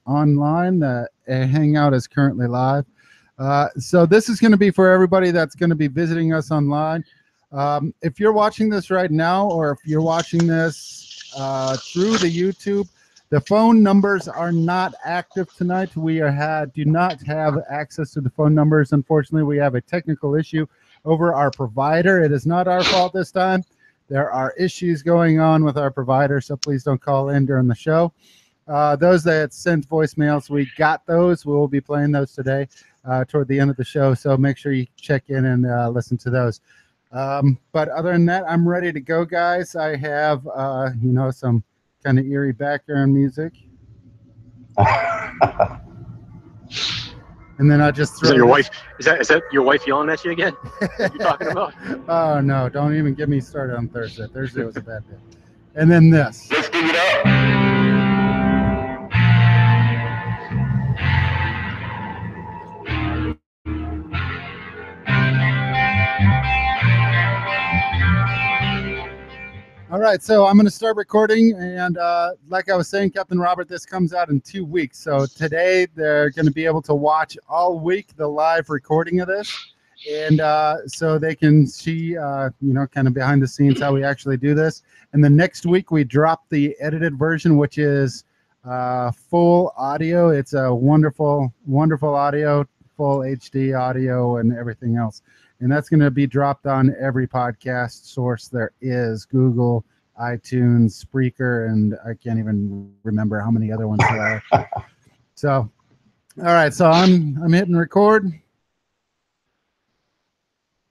online. The Hangout is currently live. So this is going to be for everybody that's going to be visiting us online. If you're watching this right now, or if you're watching this through the YouTube, the phone numbers are not active tonight. We do not have access to the phone numbers. Unfortunately, we have a technical issue over our provider. It is not our fault this time. There are issues going on with our provider, so please don't call in during the show. Those that sent voicemails, we got those. We will be playing those today toward the end of the show, so make sure you check in and listen to those. But other than that, I'm ready to go, guys. I have, some kind of eerie background music. And then I just throw. Is that your wife? Is that your wife yelling at you again? What you're talking about? Oh no! Don't even get me started on Thursday. Thursday was a bad day. And then this. Let's dig it up. All right, so I'm going to start recording, and like I was saying, Captain Robert, this comes out in 2 weeks. So today they're going to be able to watch all week the live recording of this, and so they can see, kind of behind the scenes how we actually do this. And then next week we drop the edited version, which is full audio. It's a wonderful, wonderful audio, full HD audio, and everything else. And that's going to be dropped on every podcast source there is: Google, iTunes, Spreaker, and I can't even remember how many other ones there are. So, all right, so I'm hitting record.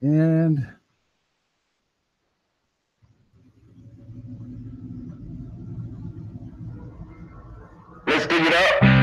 And let's dig it up.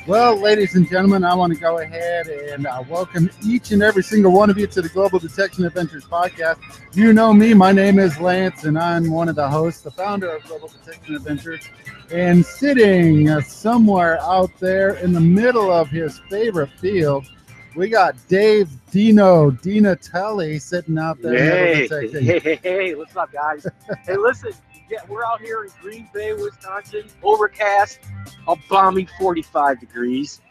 well, ladies and gentlemen, I want to go ahead and welcome each and every single one of you to the Global Detection Adventures podcast. You know me. My name is Lance, and I'm one of the hosts, the founder of Global Detection Adventures. And sitting somewhere out there in the middle of his favorite field, we got Dave Dinatelli sitting out there. Hey, what's up, guys? Hey, listen, we're out here in Green Bay, Wisconsin, overcast, a balmy 45 degrees.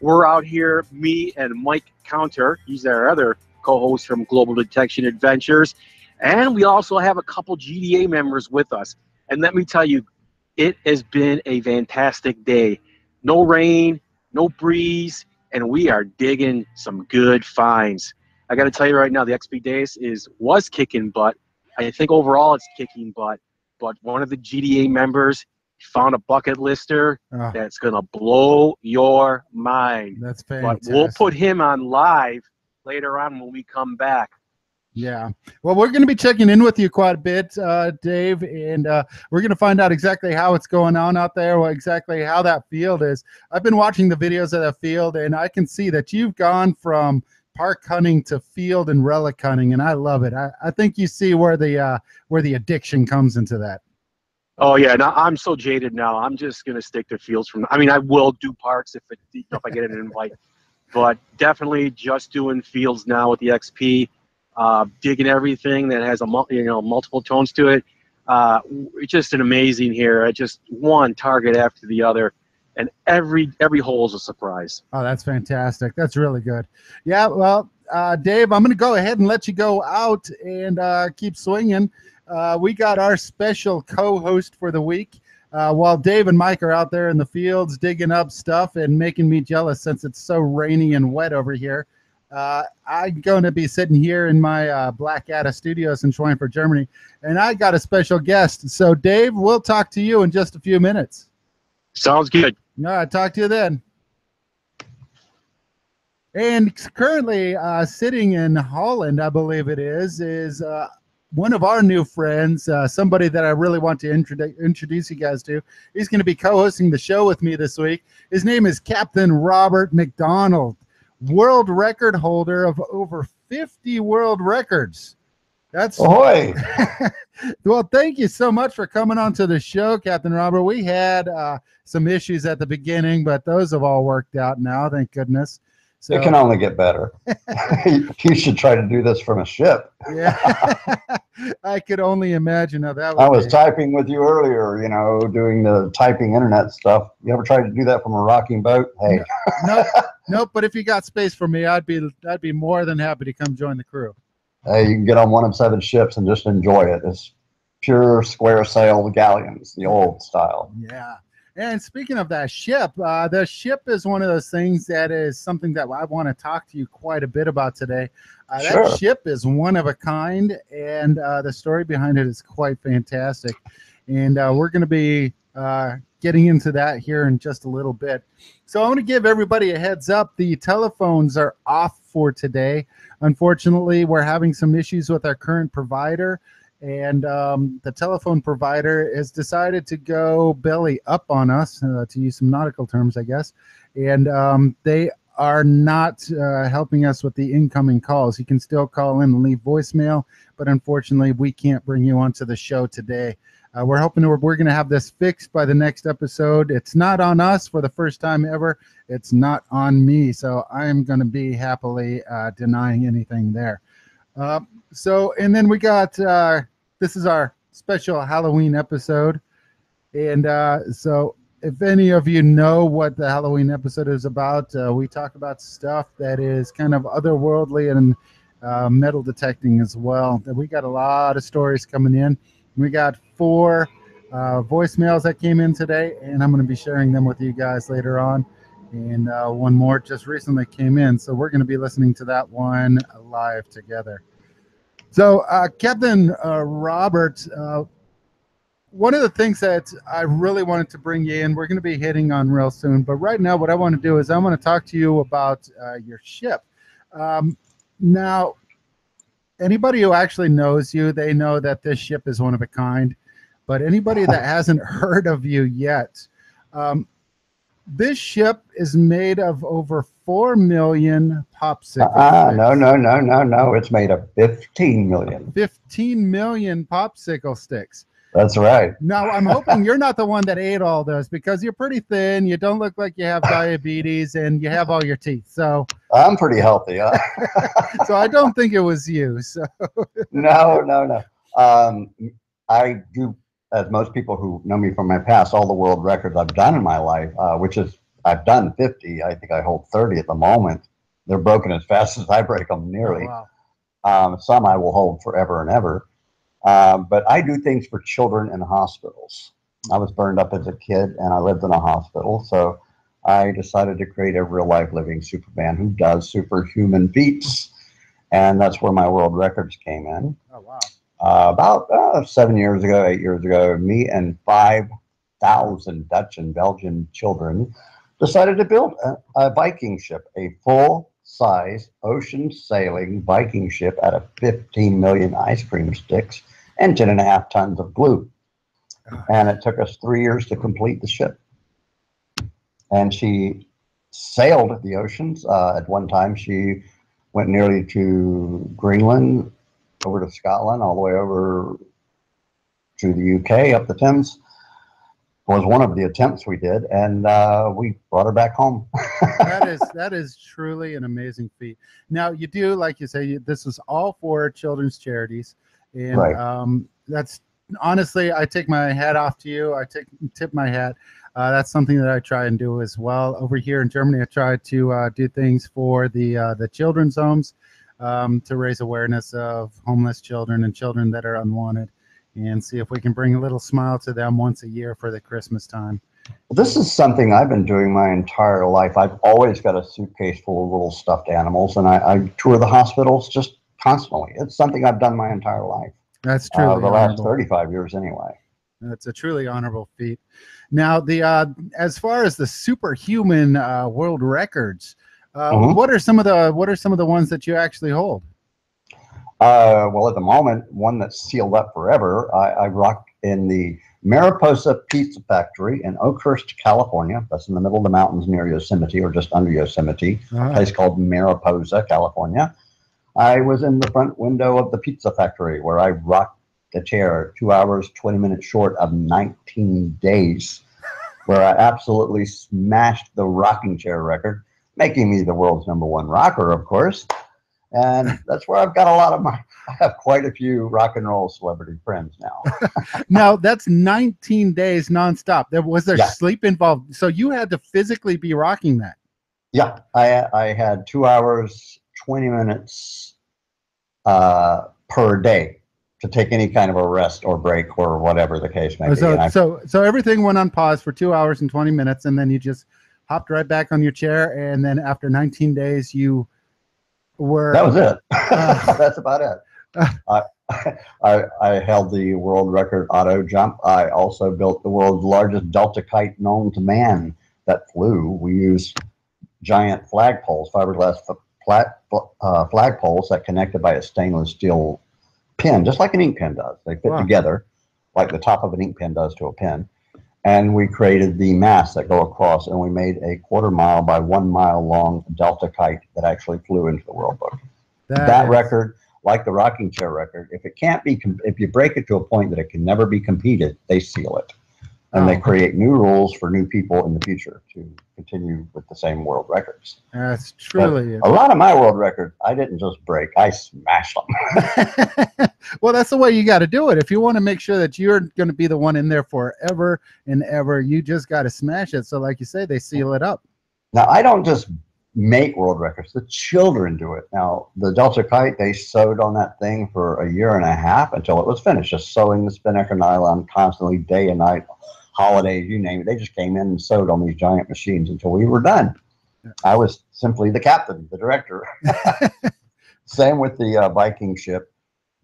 We're out here, me and Mike Counter, he's our other co-host from Global Detection Adventures, and we also have a couple GDA members with us. And let me tell you, it has been a fantastic day. No rain, no breeze, and we are digging some good finds. I got to tell you right now, the XP Days was kicking butt. I think overall it's kicking butt. But one of the GDA members found a bucket lister that's going to blow your mind. That's fantastic. But we'll put him on live later on when we come back. Yeah. Well, we're going to be checking in with you quite a bit, Dave, and we're going to find out exactly how it's going on out there, exactly how that field is. I've been watching the videos of that field, and I can see that you've gone from park hunting to field and relic hunting, and I love it. I think you see where the addiction comes into that. Oh yeah, now I'm so jaded now. I'm just gonna stick to fields from. I mean, I will do parks if I get an invite, but definitely just doing fields now with the XP, digging everything that has multiple tones to it. It's just an amazing here. Just one target after the other. And every hole is a surprise. Oh, that's fantastic. That's really good. Yeah, well, Dave, I'm going to go ahead and let you go out and keep swinging. We got our special co-host for the week. While Dave and Mike are out there in the fields digging up stuff and making me jealous since it's so rainy and wet over here, I'm going to be sitting here in my Blackadder studios in Schweinfurt, Germany, and I got a special guest. So, Dave, we'll talk to you in just a few minutes. Sounds good. All right, talk to you then. And currently sitting in Holland, I believe it is one of our new friends, somebody that I really want to introduce you guys to. He's going to be co-hosting the show with me this week. His name is Captain Robert McDonald, world record holder of over 50 world records. That's ahoy. Well, thank you so much for coming on to the show, Captain Robert. We had some issues at the beginning, but those have all worked out now, thank goodness. So, it can only get better. You should try to do this from a ship. Yeah, I could only imagine how that would I was be. typing with you earlier, doing the typing internet stuff. You ever tried to do that from a rocking boat? Hey. Nope. But if you got space for me, I'd be more than happy to come join the crew. Hey, you can get on one of 7 ships and just enjoy it. It's pure square sail galleons, the old style. Yeah. And speaking of that ship, the ship is one of those things that is something that I want to talk to you quite a bit about today. Sure. That ship is one of a kind, and the story behind it is quite fantastic. And we're going to be getting into that here in just a little bit. So I want to give everybody a heads up. The telephones are off for today. Unfortunately, we're having some issues with our current provider. And the telephone provider has decided to go belly up on us, to use some nautical terms, I guess. And they are not helping us with the incoming calls. You can still call in and leave voicemail, but unfortunately, we can't bring you onto the show today. We're hoping we're going to have this fixed by the next episode. It's not on us for the first time ever. It's not on me, so I am going to be happily denying anything there. And then we got, this is our special Halloween episode. And so if any of you know what the Halloween episode is about, we talk about stuff that is kind of otherworldly and metal detecting as well. We got a lot of stories coming in. We got 4 voicemails that came in today, and I'm going to be sharing them with you guys later on. And one more just recently came in, so we're going to be listening to that one live together. So, Captain Robert, one of the things that I really wanted to bring you in, we're going to be hitting on real soon, but right now what I want to do is I want to talk to you about your ship. Now, anybody who actually knows you, they know that this ship is one of a kind, but anybody that hasn't heard of you yet, this ship is made of over 4 million popsicles. No. It's made of 15 million. 15 million popsicle sticks. That's right. Now, I'm hoping you're not the one that ate all those, because you're pretty thin. You don't look like you have diabetes, and you have all your teeth. So I'm pretty healthy. Huh? So I don't think it was you. So No. I do, as most people who know me from my past, all the world records I've done in my life, which is I've done 50. I think I hold 30 at the moment. They're broken as fast as I break them, nearly. Oh, wow. Some I will hold forever and ever. But I do things for children in hospitals. I was burned up as a kid, and I lived in a hospital. So I decided to create a real-life living Superman who does superhuman feats. And that's where my world records came in. Oh, wow. About 7 years ago, 8 years ago, me and 5,000 Dutch and Belgian children decided to build a Viking ship, a full-size ocean sailing Viking ship out of 15 million ice cream sticks and 10.5 tons of glue. And it took us 3 years to complete the ship. And she sailed the oceans. At one time, she went nearly to Greenland, over to Scotland, all the way over to the UK, up the Thames. Was one of the attempts we did, and we brought her back home. That is truly an amazing feat. Now, you do, like you say, this is all for children's charities, and right. That's honestly, I take my hat off to you. Tip my hat. That's something that I try and do as well. Over here in Germany, I try to do things for the children's homes to raise awareness of homeless children and children that are unwanted, and see if we can bring a little smile to them once a year for the Christmas time. This is something I've been doing my entire life. I've always got a suitcase full of little stuffed animals, and I tour the hospitals just constantly. It's something I've done my entire life. That's truly the last 35 years anyway. That's a truly honorable feat. Now, as far as the superhuman world records, what are some of the ones that you actually hold? Well, at the moment, one that's sealed up forever. I rock in the Mariposa Pizza Factory in Oakhurst, California. That's in the middle of the mountains near Yosemite, or just under Yosemite, a place called Mariposa, California. I was in the front window of the pizza factory where I rocked the chair 2 hours, 20 minutes short of 19 days, where I absolutely smashed the rocking chair record, making me the world's #1 rocker, of course. And that's where I've got a lot of I have quite a few rock and roll celebrity friends now. Now, that's 19 days nonstop. Was there sleep involved? So you had to physically be rocking that. Yeah, I had 2 hours, 20 minutes per day to take any kind of a rest or break or whatever the case may be. So everything went on pause for 2 hours and 20 minutes, and then you just hopped right back on your chair, and then after 19 days, you were... That was it. That's about it. I held the world record auto jump. I also built the world's largest Delta kite known to man that flew. We used giant flagpoles, fiberglass flagpoles that connected by a stainless steel pin, just like an ink pen does. They fit together like the top of an ink pen does to a pen. And we created the masts that go across, and we made a 1/4 mile by 1 mile long Delta kite that actually flew into the World Book. That record, like the rocking chair record, if it can't be, if you break it to a point that it can never be competed, they seal it. And they create new rules for new people in the future to continue with the same world records. That's truly a lot of my world records, I didn't just break, I smashed them. Well, that's the way you got to do it. If you want to make sure that you're going to be the one in there forever and ever, you just got to smash it. So like you say, they seal it up. Now, I don't just make world records. The children do it. Now, the Delta kite, they sewed on that thing for 1.5 years until it was finished, just sewing the spinnaker nylon constantly, day and night, holidays, you name it. They just came in and sewed on these giant machines until we were done. I was simply the captain, the director. Same with the Viking ship.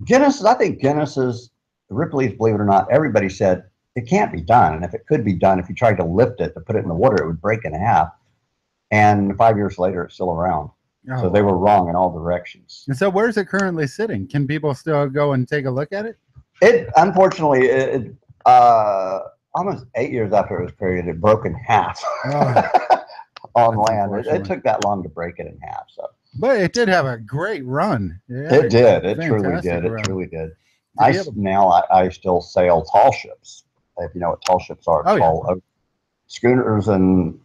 Guinness, I think Guinness's, Ripley's, believe it or not, everybody said it can't be done. And if it could be done, if you tried to lift it to put it in the water, it would break in half. And 5 years later, it's still around. Oh. So they were wrong in all directions. And so where's it currently sitting? Can people still go and take a look at it? It, unfortunately, almost 8 years after it was created, it broke in half on land. It took that long to break it in half. So, but it did have a great run. It did. It truly did. It truly did. I still sail tall ships. If you know what tall ships are, tall schooners, and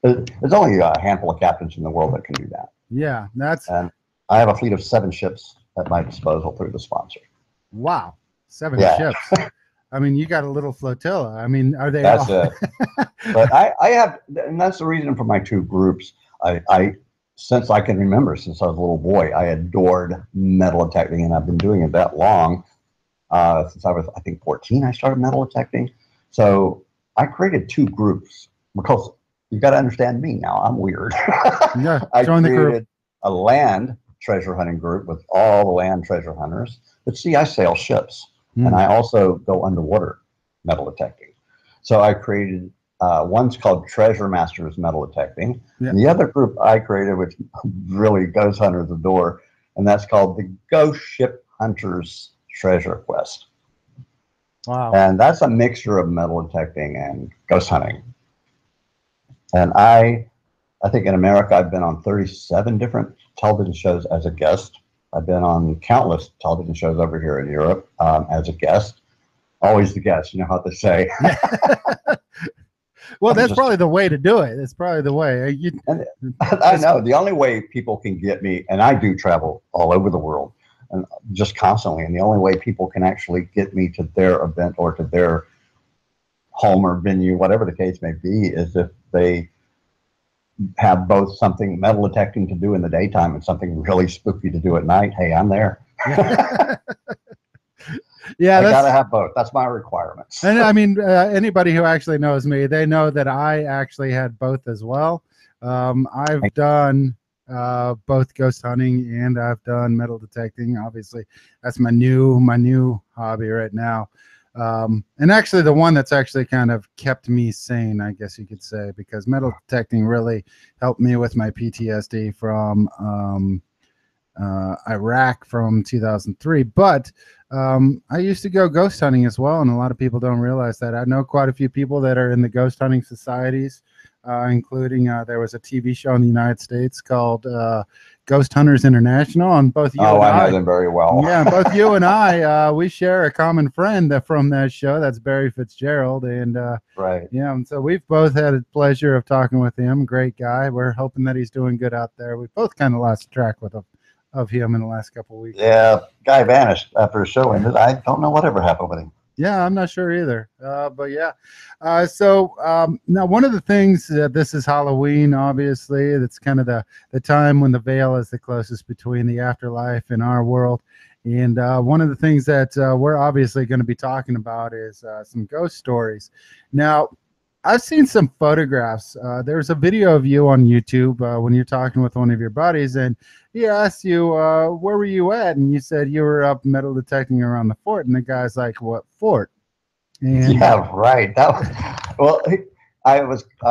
there's only a handful of captains in the world that can do that. Yeah, and I have a fleet of 7 ships at my disposal through the sponsor. Wow, 7 ships. I mean, you got a little flotilla. I mean, are they? That's it. But I have, and that's the reason for my 2 groups. I since I can remember, since I was a little boy, I adored metal detecting, and I've been doing it that long. Since I was, I think, 14, I started metal detecting. So I created 2 groups because you've got to understand me now. I'm weird. Yeah, I created a land treasure hunting group with all the land treasure hunters. But see, I sail ships. And I also go underwater metal detecting. So I created, one's called Treasure Masters Metal Detecting. Yeah. And the other group I created, which really ghost hunters adore, and that's called the Ghost Ship Hunters Treasure Quest. Wow. And that's a mixture of metal detecting and ghost hunting. And I think in America, I've been on 37 different television shows as a guest. I've been on countless television shows over here in Europe as a guest. Always the guest, you know how they say. Well, that's probably the way to do it. It's probably the way. I know. The only way people can get me, and I do travel all over the world, and just constantly, and the only way people can actually get me to their event or to their home or venue, whatever the case may be, is if they have both something metal detecting to do in the daytime and something really spooky to do at night. Hey, I'm there. Yeah, I gotta have both. That's my requirements. And I mean, anybody who actually knows me, they know that I actually had both as well. I've done both ghost hunting and I've done metal detecting. Obviously, that's my new hobby right now. And actually the one that's actually kind of kept me sane, I guess you could say, because metal detecting really helped me with my PTSD from Iraq from 2003. But I used to go ghost hunting as well, and a lot of people don't realize that. I know quite a few people that are in the ghost hunting societies, including there was a TV show in the United States called Ghost Hunters International, and both you and I know them very well. Yeah, both you and I, we share a common friend from that show. That's Barry Fitzgerald, and right. Yeah, and so we've both had the pleasure of talking with him. Great guy. We're hoping that he's doing good out there. We both kind of lost track of him in the last couple of weeks. Yeah, guy vanished after a show ended. I don't know whatever happened with him. Yeah, I'm not sure either. But yeah. Now one of the things, this is Halloween, obviously. That's kind of the time when the veil is the closest between the afterlife and our world. And one of the things that we're obviously going to be talking about is some ghost stories. Now, I've seen some photographs. There's a video of you on YouTube when you're talking with one of your buddies, and he asked you, where were you at? And you said you were up metal detecting around the fort. And the guy's like, what fort? And, yeah, right. That was, well, I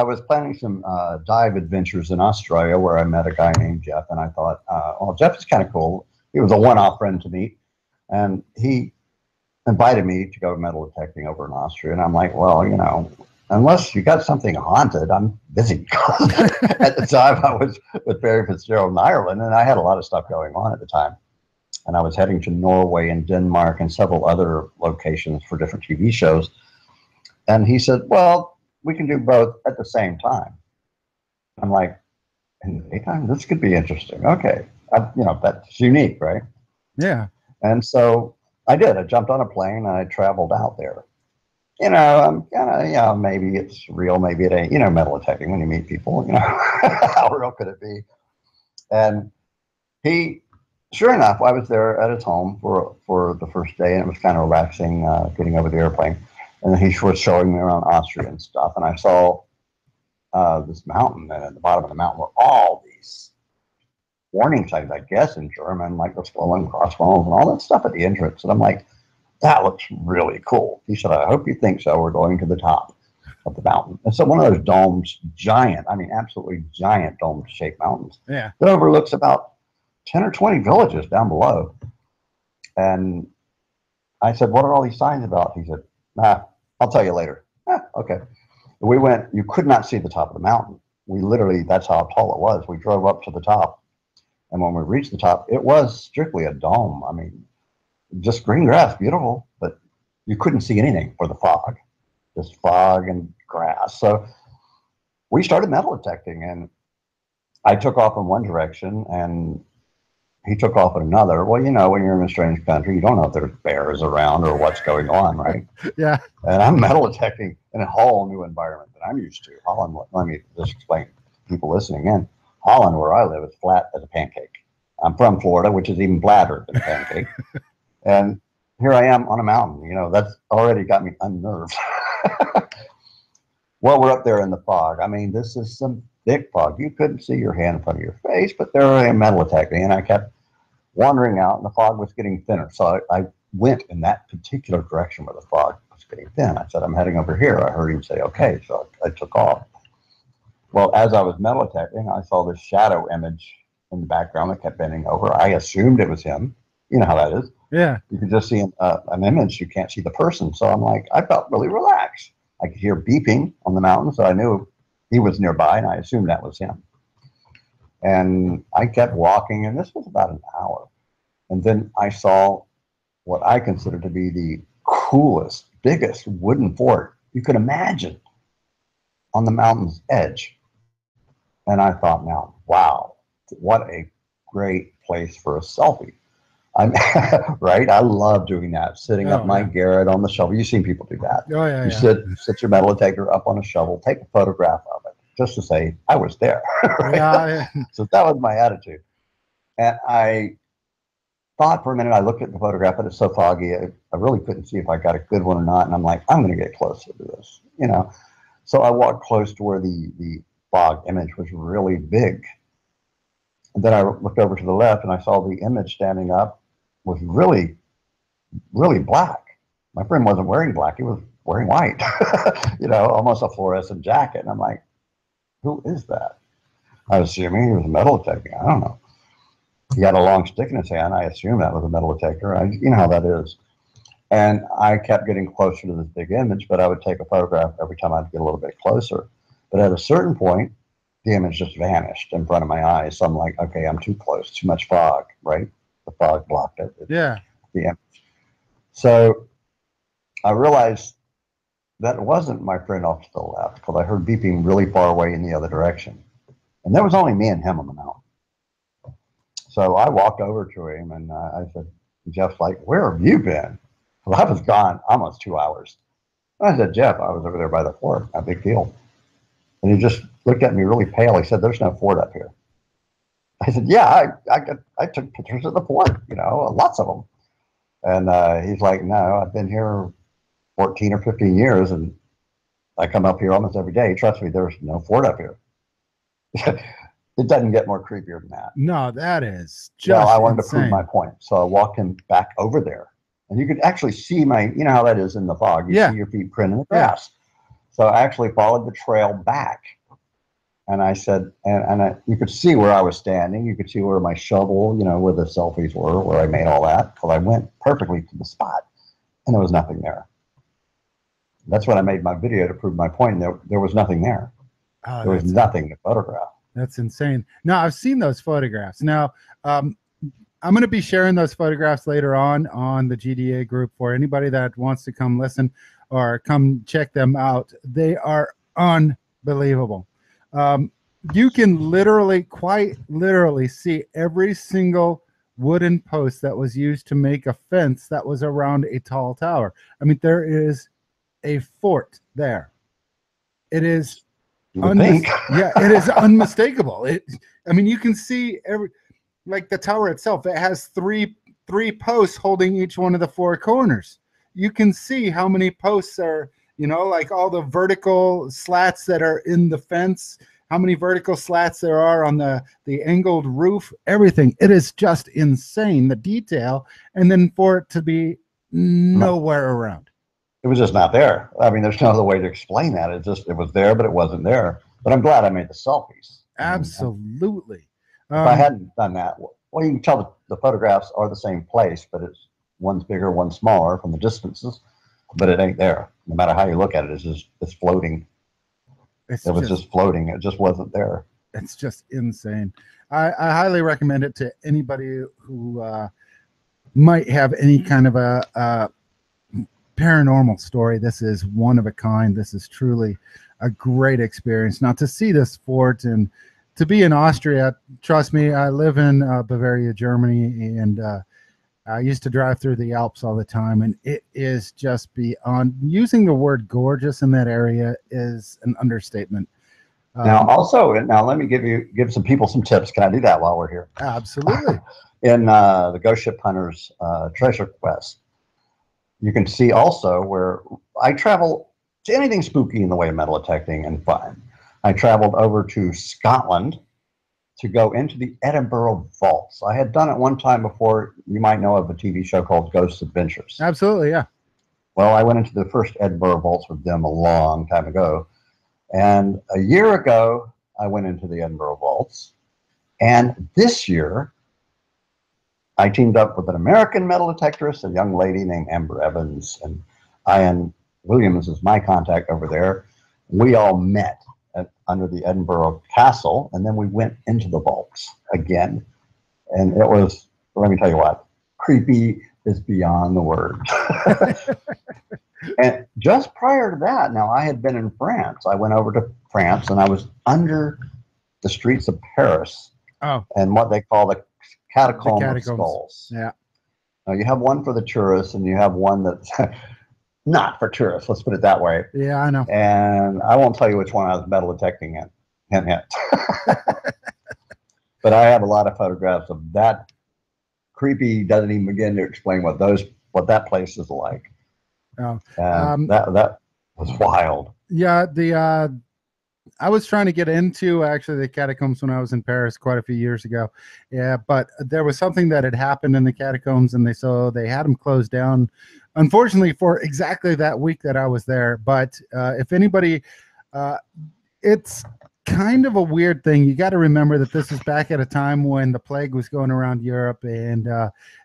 was planning some dive adventures in Australia where I met a guy named Jeff, and I thought, well, Jeff is kind of cool. He was a one-off friend to meet, and he invited me to go metal detecting over in Austria. And I'm like, well, you know, unless you got something haunted, I'm busy. At the time, I was with Barry Fitzgerald in Ireland, and I had a lot of stuff going on at the time. And I was heading to Norway and Denmark and several other locations for different TV shows. And he said, well, we can do both at the same time. I'm like, in the daytime? This could be interesting. Okay. You know, that's unique, right? Yeah. And so I did. I jumped on a plane and I traveled out there. You know, I'm kind of, you know, maybe it's real, maybe it ain't. You know, metal detecting when you meet people, you know, how real could it be? And he, sure enough, I was there at his home for the first day, and it was kind of relaxing getting over the airplane. And then he was showing me around Austria and stuff, and I saw this mountain, and at the bottom of the mountain were all these warning signs, I guess, in German, like the skull and crossbones and all that stuff at the entrance. And I'm like, that looks really cool. He said, I hope you think so. We're going to the top of the mountain. And so one of those domes, giant, I mean, absolutely giant dome-shaped mountains. Yeah. That overlooks about 10 or 20 villages down below. And I said, what are all these signs about? He said, nah, I'll tell you later. Okay. We went, you could not see the top of the mountain. We literally, that's how tall it was. We drove up to the top. And when we reached the top, it was strictly a dome. I mean, just green grass, beautiful, but you couldn't see anything for the fog, just fog and grass. So we started metal detecting, and I took off in one direction and he took off in another. Well, you know, when you're in a strange country, you don't know if there's bears around or what's going on, right? Yeah. And I'm metal detecting in a whole new environment that I'm used to. Holland, let me just explain to people listening in. Holland, where I live, is flat as a pancake. I'm from Florida, which is even flatter than a pancake. And here I am on a mountain. You know, that's already got me unnerved. Well, we're up there in the fog. I mean, this is some thick fog. You couldn't see your hand in front of your face, but there I am metal detecting, and I kept wandering out, and the fog was getting thinner. So I went in that particular direction where the fog was getting thin. I said, I'm heading over here. I heard him say, okay. So I took off. Well, as I was metal detecting, I saw this shadow image in the background that kept bending over. I assumed it was him. You know how that is. Yeah. You can just see an image. You can't see the person. So I'm like, I felt really relaxed. I could hear beeping on the mountain, so I knew he was nearby, and I assumed that was him. And I kept walking, and this was about an hour. And then I saw what I consider to be the coolest, biggest wooden fort you could imagine on the mountain's edge. And I thought, now, wow, what a great place for a selfie. I'm right. I love doing that. Sitting up my garret on the shovel. You've seen people do that. Oh yeah. You sit your metal detector up on a shovel, take a photograph of it, just to say I was there. Right? Yeah. So that was my attitude. And I thought for a minute. I looked at the photograph, but it's so foggy. I really couldn't see if I got a good one or not. And I'm like, I'm going to get closer to this, you know. So I walked close to where the fog image was really big. And then I looked over to the left, and I saw the image standing up was really, really black. My friend wasn't wearing black. He was wearing white, you know, almost a fluorescent jacket. And I'm like, who is that? I was assuming he was metal detecting. I don't know. He had a long stick in his hand. I assume that was a metal detector. You know how that is. And I kept getting closer to this big image, but I would take a photograph every time I'd get a little bit closer. But at a certain point, the image just vanished in front of my eyes. So I'm like, okay, I'm too close, too much fog, right? The fog blocked it. Yeah. The image. So I realized that wasn't my friend off to the left, because I heard beeping really far away in the other direction. And there was only me and him on the mountain. So I walked over to him and I said, Jeff's like, where have you been? Well, I was gone almost 2 hours. I said, Jeff, I was over there by the fort, no big deal. And he just looked at me really pale. He said, there's no fort up here. I said, yeah, I took pictures of the fort, you know, lots of them. And he's like, no, I've been here 14 or 15 years and I come up here almost every day. Trust me, there's no fort up here. It doesn't get more creepier than that. No, that is just well, I wanted insane. to prove my point. So I walked him back over there. And you could actually see you know how that is in the fog. You see your feet print in the grass. So I actually followed the trail back. And I said, you could see where I was standing. You could see where my shovel, you know, where the selfies were, where I made all that. Because I went perfectly to the spot. And there was nothing there. That's when I made my video to prove my point. There was nothing there. Oh, there was nothing to photograph. That's insane. Now, I've seen those photographs. Now, I'm going to be sharing those photographs later on the GDA group for anybody that wants to come listen or come check them out. They are unbelievable. You can literally, quite literally, see every single wooden post that was used to make a fence that was around a tall tower. I mean, there is a fort there. It is yeah, it is unmistakable. I mean, you can see like the tower itself. It has three posts holding each one of the four corners. You can see how many posts are, you know, like all the vertical slats that are in the fence, how many vertical slats there are on the angled roof, everything. It is just insane, the detail. And then for it to be nowhere around. It was just not there. I mean, there's no other way to explain that. It was there, but it wasn't there. But I'm glad I made the selfies. Absolutely. If I hadn't done that, well, you can tell the photographs are the same place, but one's bigger, one's smaller from the distances, but it ain't there. No matter how you look at it, it's floating. It was just floating. It just wasn't there. It's just insane. I highly recommend it to anybody who might have any kind of a paranormal story. This is one of a kind. This is truly a great experience. Now, to see this fort and to be in Austria, trust me, I live in Bavaria, Germany, and I used to drive through the Alps all the time, and it is just beyond. Using the word gorgeous in that area is an understatement. Now, let me give some people some tips. Can I do that while we're here? Absolutely. In the Ghost Ship Hunters Treasure Quest, you can see also where I travel to anything spooky in the way of metal detecting and fun. I traveled over to Scotland to go into the Edinburgh Vaults. I had done it one time before. You might know of a TV show called Ghost Adventures. Absolutely, yeah. Well, I went into the first Edinburgh Vaults with them a long time ago. And a year ago, I went into the Edinburgh Vaults. And this year, I teamed up with an American metal detectorist, a young lady named Amber Evans, and Ian Williams is my contact over there. We all met under the Edinburgh Castle, and then we went into the vaults again. And it was, let me tell you what, creepy is beyond the word. And just prior to that, now I had been in France. I went over to France, and I was under the streets of Paris and what they call the Catacomb of Skulls. Yeah. Now you have one for the tourists, and you have one that's not for tourists. Let's put it that way. Yeah, I know. And I won't tell you which one I was metal detecting in. Hint, hint. But I have a lot of photographs of that. Creepy doesn't even begin to explain what that place is like. Oh, that was wild. Yeah, I was trying to get into actually the catacombs when I was in Paris quite a few years ago. Yeah, but there was something that had happened in the catacombs, and they had them closed down, unfortunately, for exactly that week that I was there. But if anybody, it's kind of a weird thing. You got to remember that this is back at a time when the plague was going around Europe, and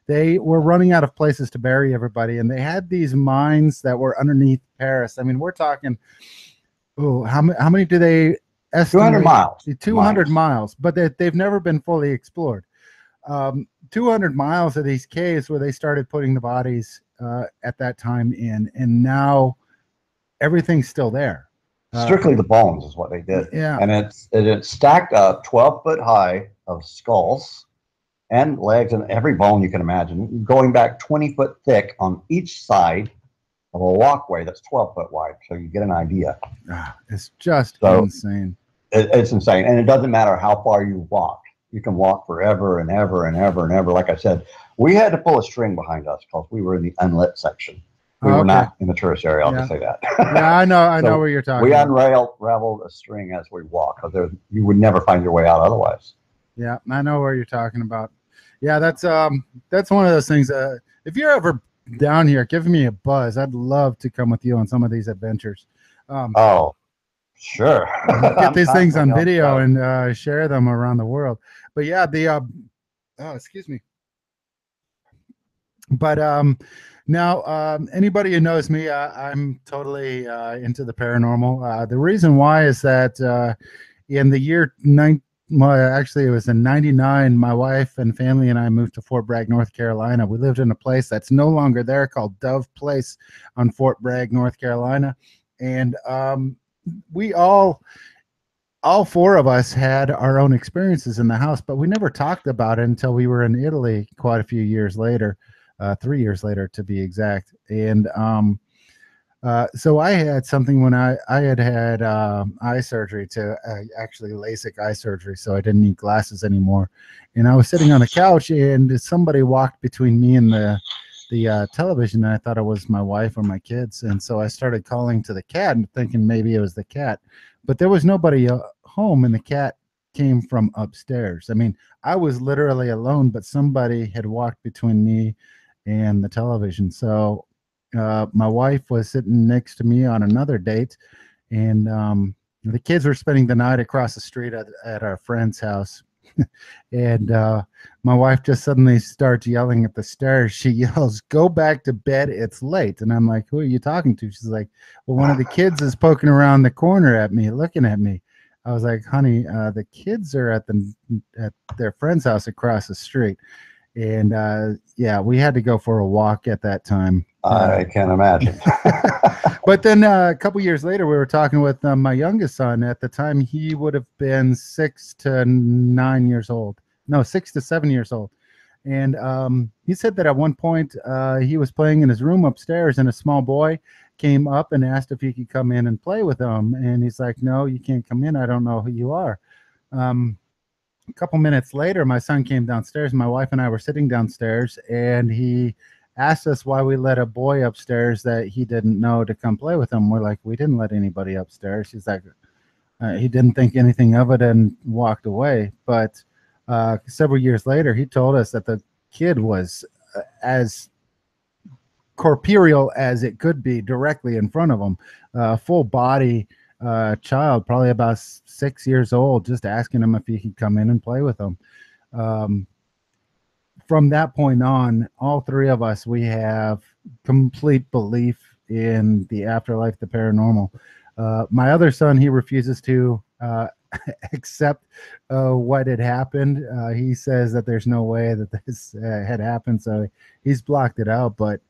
they were running out of places to bury everybody, and they had these mines that were underneath Paris. I mean, we're talking, oh, how many do they estimate? 200 miles. 200 miles, but they've never been fully explored. 200 miles of these caves where they started putting the bodies at that time in, and now everything's still there. Strictly the bones is what they did. Yeah. And it's stacked up 12 foot high of skulls and legs and every bone you can imagine, going back 20 foot thick on each side of a walkway that's 12 foot wide. So you get an idea. It's just insane. It's insane. And it doesn't matter how far you walk. You can walk forever and ever and ever and ever. Like I said, we had to pull a string behind us because we were in the unlit section. We were not in the tourist area. I'll just say that. Yeah, I know. I know where you're talking. We unraveled a string as we walk because you would never find your way out otherwise. Yeah, I know where you're talking about. Yeah, that's one of those things. If you're ever down here, give me a buzz. I'd love to come with you on some of these adventures. Oh, sure. Get these things on video and share them around the world. But yeah, excuse me. But now, anybody who knows me, I'm totally into the paranormal. The reason why is that in the year actually it was in '99, my wife and family and I moved to Fort Bragg, North Carolina. We lived in a place that's no longer there called Dove Place on Fort Bragg, North Carolina. And we all four of us had our own experiences in the house, but we never talked about it until we were in Italy quite a few years later. 3 years later to be exact. And so I had something when I had eye surgery, to actually LASIK eye surgery, so I didn't need glasses anymore. And I was sitting on the couch and somebody walked between me and the television, and I thought it was my wife or my kids. And so I started calling to the cat and thinking maybe it was the cat, but there was nobody home, and the cat came from upstairs. I mean, I was literally alone, but somebody had walked between me and the television. So my wife was sitting next to me on another date, and the kids were spending the night across the street at our friend's house. And my wife just suddenly starts yelling at the stairs. She yells, "Go back to bed, it's late." And I'm like, "Who are you talking to?" She's like, "Well, one of the kids is poking around the corner at me, looking at me." I was like, "Honey, the kids are at their friend's house across the street." And yeah, we had to go for a walk at that time. I can imagine. But then a couple years later, we were talking with my youngest son. At the time, he would have been 6 to 9 years old. No, 6 to 7 years old. And he said that at one point he was playing in his room upstairs, and a small boy came up and asked if he could come in and play with him. And he's like, "No, you can't come in. I don't know who you are." A couple minutes later, my son came downstairs. My wife and I were sitting downstairs, and he asked us why we let a boy upstairs that he didn't know to come play with him. We're like, "We didn't let anybody upstairs." He's like, he didn't think anything of it and walked away. But several years later, he told us that the kid was as corporeal as it could be directly in front of him, full body child, probably about 6 years old, just asking him if he could come in and play with him. From that point on, all three of us, we have complete belief in the afterlife, the paranormal. My other son, he refuses to accept what had happened. He says that there's no way that this had happened, so he's blocked it out. But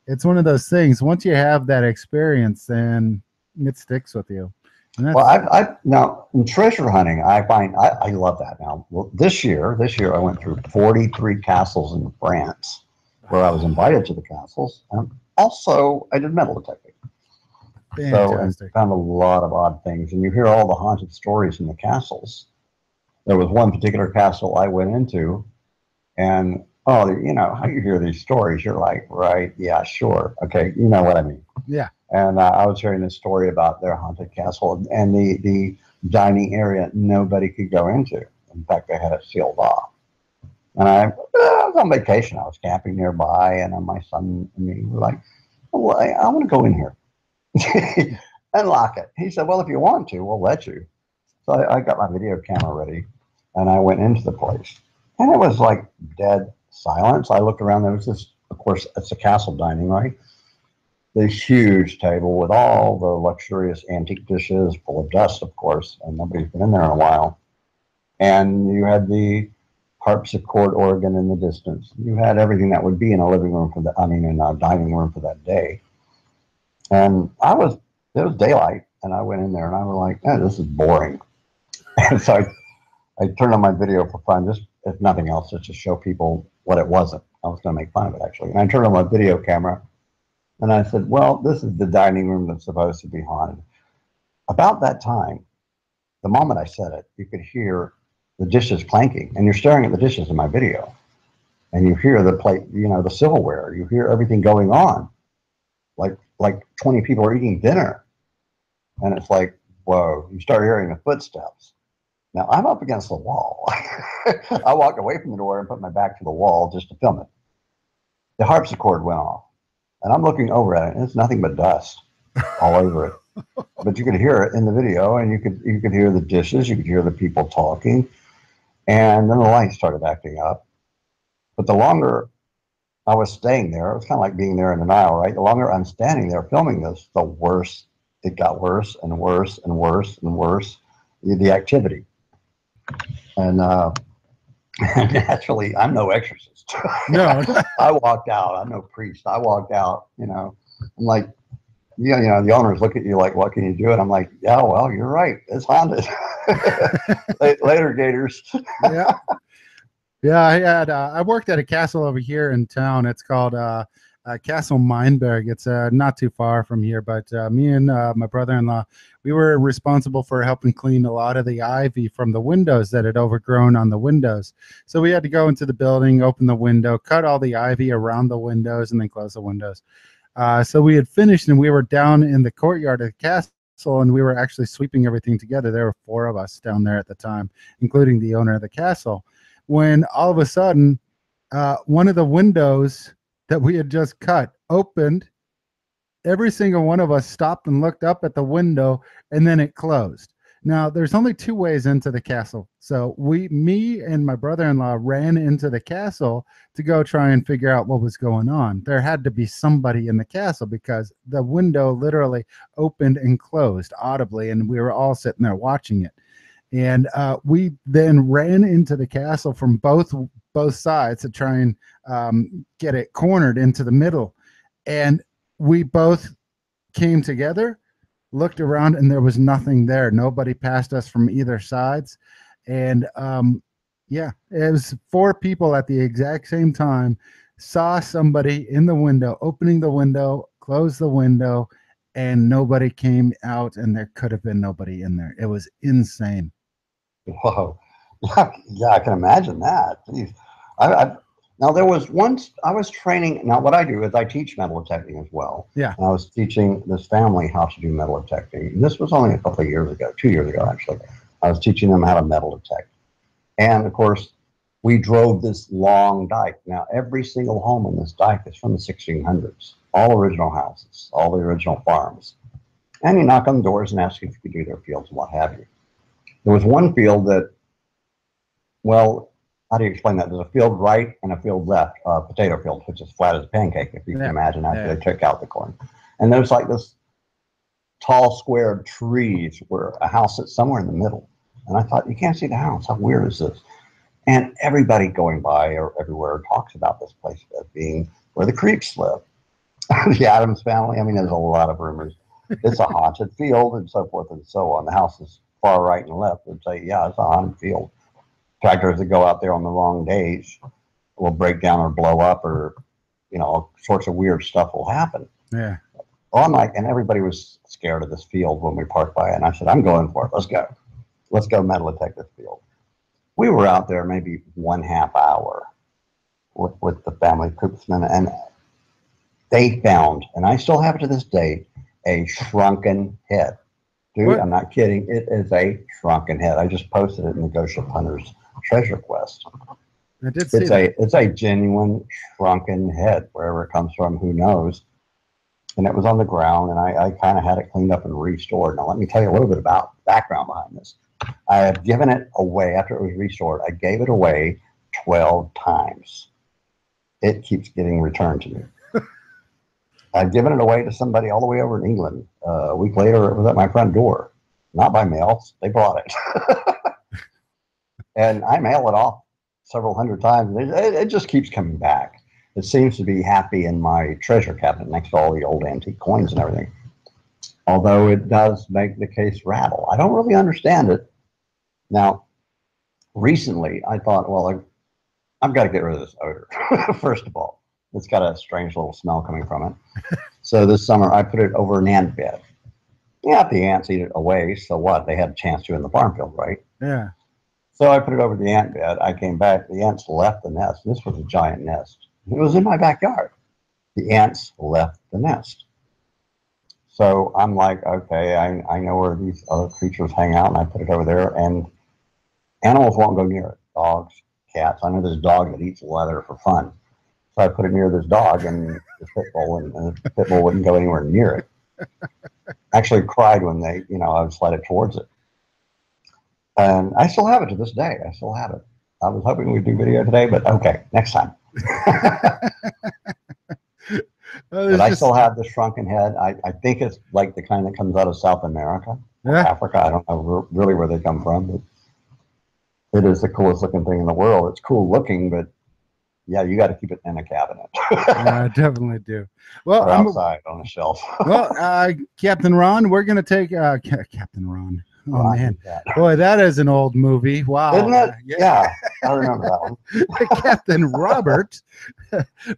it's one of those things, once you have that experience, then it sticks with you. Well, I now in treasure hunting, I find I love that. Now, well, this year I went through 43 castles in France, where I was invited to the castles, and also I did metal detecting. Fantastic. So I found a lot of odd things, and you hear all the haunted stories in the castles. There was one particular castle I went into, and you know how you hear these stories, you're like, right, yeah, sure, okay, you know what I mean. Yeah. And I was hearing this story about their haunted castle and the dining area nobody could go into. In fact, they had it sealed off. And I was on vacation. I was camping nearby, and my son and me were like, "Well, I want to go in here and lock it." He said, "Well, if you want to, we'll let you." So I got my video camera ready, and I went into the place, and it was like dead silence. I looked around. There was this, of course, it's a castle dining, right? This huge table with all the luxurious antique dishes, full of dust, of course, and nobody's been in there in a while. And you had the harpsichord organ in the distance. You had everything that would be in a living room for the, in a dining room for that day. And it was daylight, and I went in there, and I was like, oh, this is boring. And so I turned on my video for fun, just if nothing else, just to show people what it wasn't. I was going to make fun of it, actually. And I turned on my video camera, and I said, well, this is the dining room that's supposed to be haunted. About that time, the moment I said it, you could hear the dishes clanking, and you're staring at the dishes in my video, and you hear the plate, you know, the silverware, you hear everything going on, like 20 people are eating dinner, and it's like, whoa, you start hearing the footsteps. Now I'm up against the wall. I walked away from the door and put my back to the wall just to film it. The harpsichord went off, and I'm looking over at it, and it's nothing but dust all over it. But you could hear it in the video, and you could hear the dishes, you could hear the people talking, and then the lights started acting up. But the longer I was staying there, it was kind of like being there in an aisle, right? The longer I'm standing there filming this, the worse it got, worse and worse and worse and worse, the activity. And naturally, I'm no exorcist. No. I walked out. I'm no priest. I walked out, you know. I'm like, you know, the owners look at you like, what can you do? And I'm like, yeah, well, you're right. It's haunted. Later, Gators. Yeah. Yeah, I worked at a castle over here in town. It's called Castle Meinberg. It's not too far from here, but me and my brother-in-law, we were responsible for helping clean a lot of the ivy from the windows that had overgrown on the windows. So we had to go into the building, open the window, cut all the ivy around the windows, and then close the windows. So we had finished, and we were down in the courtyard of the castle, and we were actually sweeping everything together. There were 4 of us down there at the time, including the owner of the castle, when all of a sudden, one of the windows that we had just cut opened. Every single one of us stopped and looked up at the window, and then it closed. Now, there's only 2 ways into the castle. So me and my brother-in-law ran into the castle to go try and figure out what was going on. There had to be somebody in the castle because the window literally opened and closed audibly, and we were all sitting there watching it. And we then ran into the castle from both sides to try and get it cornered into the middle. And we both came together, looked around, and there was nothing there. Nobody passed us from either sides. And yeah, it was 4 people at the exact same time saw somebody in the window, opening the window, close the window, and nobody came out, and there could have been nobody in there. It was insane. Whoa. Yeah, I can imagine that. Jeez. Now, there was once I was training. Now, what I do is I teach metal detecting as well. Yeah. And I was teaching this family how to do metal detecting. And this was only a couple of years ago, 2 years ago, actually. I was teaching them how to metal detect. And, of course, we drove this long dike. Now, every single home in this dike is from the 1600s. All original houses, all the original farms. And you knock on the doors and ask if you could do their fields and what have you. There was one field that, well, how do you explain that? There's a field right and a field left, potato field, which is flat as a pancake, if you can imagine, after they took out the corn. And there's like this tall square trees where a house sits somewhere in the middle. And I thought, you can't see the house. How weird is this? And everybody going by or everywhere talks about this place as being where the creeps live. The Addams family, I mean, there's a lot of rumors. It's a haunted field and so forth and so on. The house is far right and left would say, yeah, it's a haunted field. Tractors that go out there on the wrong days will break down or blow up, or, you know, all sorts of weird stuff will happen. Yeah. Well, I'm like, and everybody was scared of this field when we parked by it. And I said, I'm going for it. Let's go. Let's go metal detect this field. We were out there maybe 1/2 hour with the family Koopsman, and they found, and I still have it to this day, a shrunken head. Dude, what? I'm not kidding. It is a shrunken head. I just posted it in the Ghost Ship Hunter's Treasure Quest. I did see that. It's a genuine shrunken head. Wherever it comes from, who knows? And it was on the ground, and I kind of had it cleaned up and restored. Now, let me tell you a little bit about the background behind this. I have given it away after it was restored. I gave it away 12 times. It keeps getting returned to me. I've given it away to somebody all the way over in England. A week later, it was at my front door. Not by mail. They brought it. And I mail it off several hundred times. It just keeps coming back. It seems to be happy in my treasure cabinet next to all the old antique coins and everything. Although it does make the case rattle. I don't really understand it. Now, recently, I thought, well, I've got to get rid of this odor, first of all. It's got a strange little smell coming from it. So this summer, I put it over an ant bed. Yeah, if the ants eat it away, so what? They had a chance to in the farm field, right? Yeah. So I put it over the ant bed. I came back. The ants left the nest. This was a giant nest. It was in my backyard. The ants left the nest. So I'm like, okay, I know where these other creatures hang out, and I put it over there, and animals won't go near it. Dogs, cats. I know this dog that eats leather for fun. So I put it near this dog and the pit bull, and the pit bull wouldn't go anywhere near it. Actually cried when I would slide it towards it. And I still have it to this day. I still have it. I was hoping we'd do video today, but okay, next time. But I still have the shrunken head. I think it's like the kind that comes out of South America, Africa. I don't know really where they come from, but it is the coolest looking thing in the world. It's cool looking, but yeah, you got to keep it in a cabinet. Yeah, I definitely do. Well, or outside on a shelf. Well, Captain Ron, we're going to take Captain Ron. Oh, Ron, man. Boy, that is an old movie. Wow. Isn't it? Yeah, I remember that one. Captain Robert.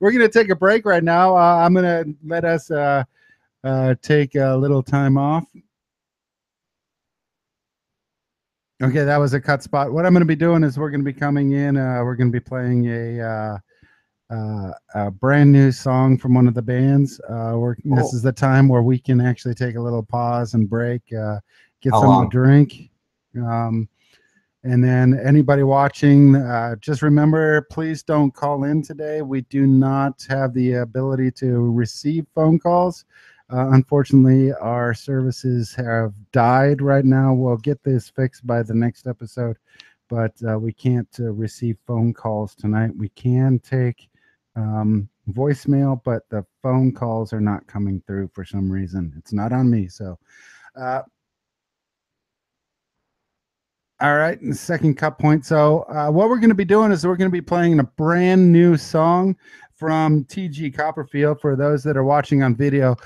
We're going to take a break right now. I'm going to let us take a little time off. Okay, that was a cut spot. What I'm going to be doing is we're going to be coming in. We're going to be playing a brand new song from one of the bands. This is the time where we can actually take a little pause and break, get something to drink. And then anybody watching, just remember, please don't call in today. We do not have the ability to receive phone calls. Unfortunately, our services have died right now. We'll get this fixed by the next episode, but we can't receive phone calls tonight. We can take voicemail, but the phone calls are not coming through for some reason. It's not on me. So, all right, and the second cut point. So what we're going to be doing is we're going to be playing a brand new song from T.G. Copperfield. For those that are watching on video,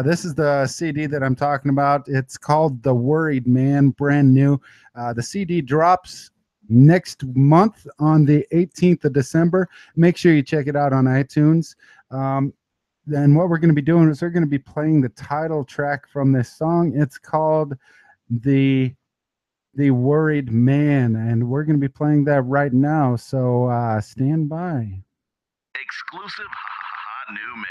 this is the CD that I'm talking about. It's called The Worried Man, brand new. The CD drops next month on the 18th of December. Make sure you check it out on iTunes. Then what we're going to be doing is we're going to be playing the title track from this song. It's called The Worried Man, and we're going to be playing that right now. So stand by. Exclusive hot new mix.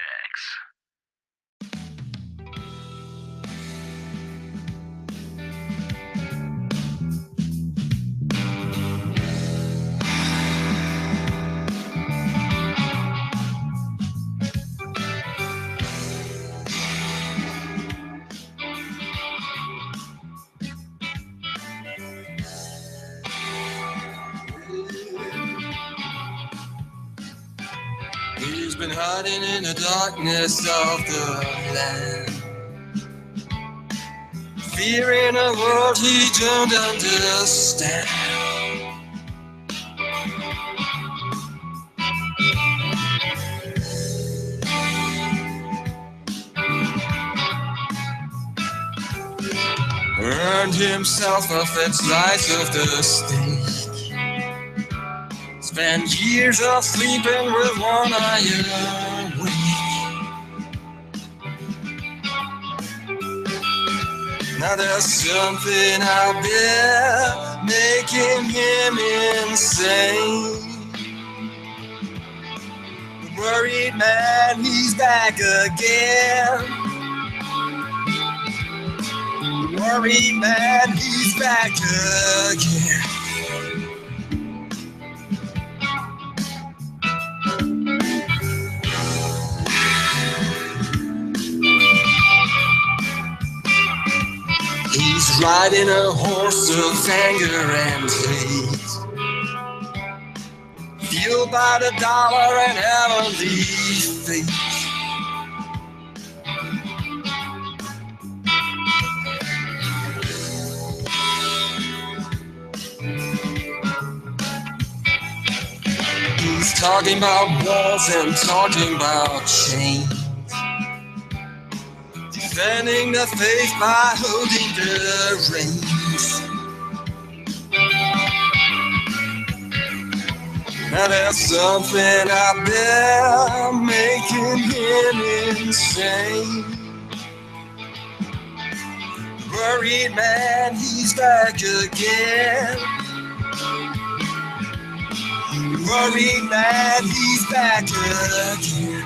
He's been hiding in the darkness of the land, fearing a world he don't understand. Earned himself a fed slice of the steak. Spent years of sleeping with one eye awake. Now there's something out there making him insane. The worried man, he's back again. The worried man, he's back again. He's riding a horse of anger and hate, fueled by the dollar and heavenly fate. He's talking about walls and talking about chains, defending the faith by holding the reins. Now there's something out there making him insane. Worried man, he's back again. Worried man, he's back again.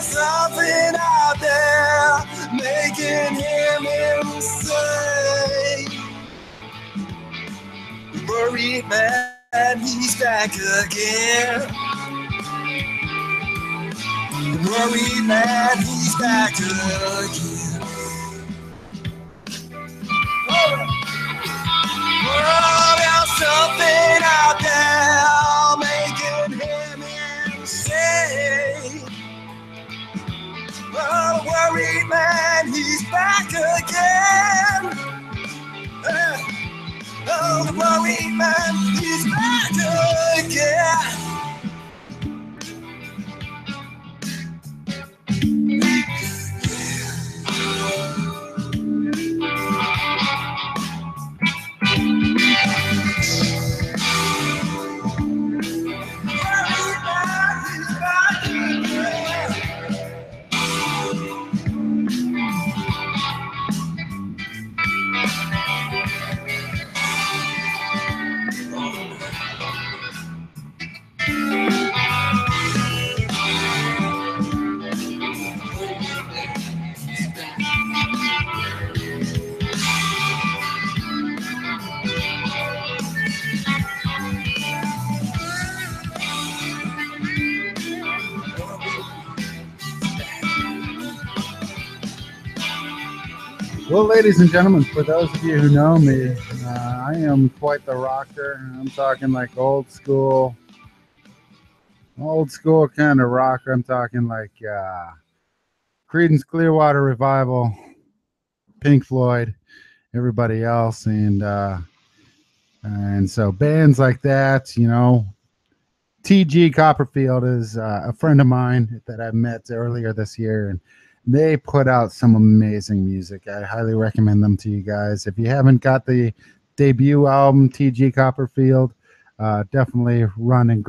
Something out there making him insane. Worried man, he's back again. Worried man, he's back again. Oh, there's something out there making him insane. Oh, worried man, he's back again. Oh, the worried man, he's back again. Well, ladies and gentlemen, for those of you who know me, I am quite the rocker. I'm talking like old school kind of rocker. I'm talking like Creedence Clearwater Revival, Pink Floyd, everybody else, and so bands like that, you know. T.G. Copperfield is a friend of mine that I met earlier this year, and they put out some amazing music. I highly recommend them to you guys. If you haven't got the debut album, T.G. Copperfield, definitely run and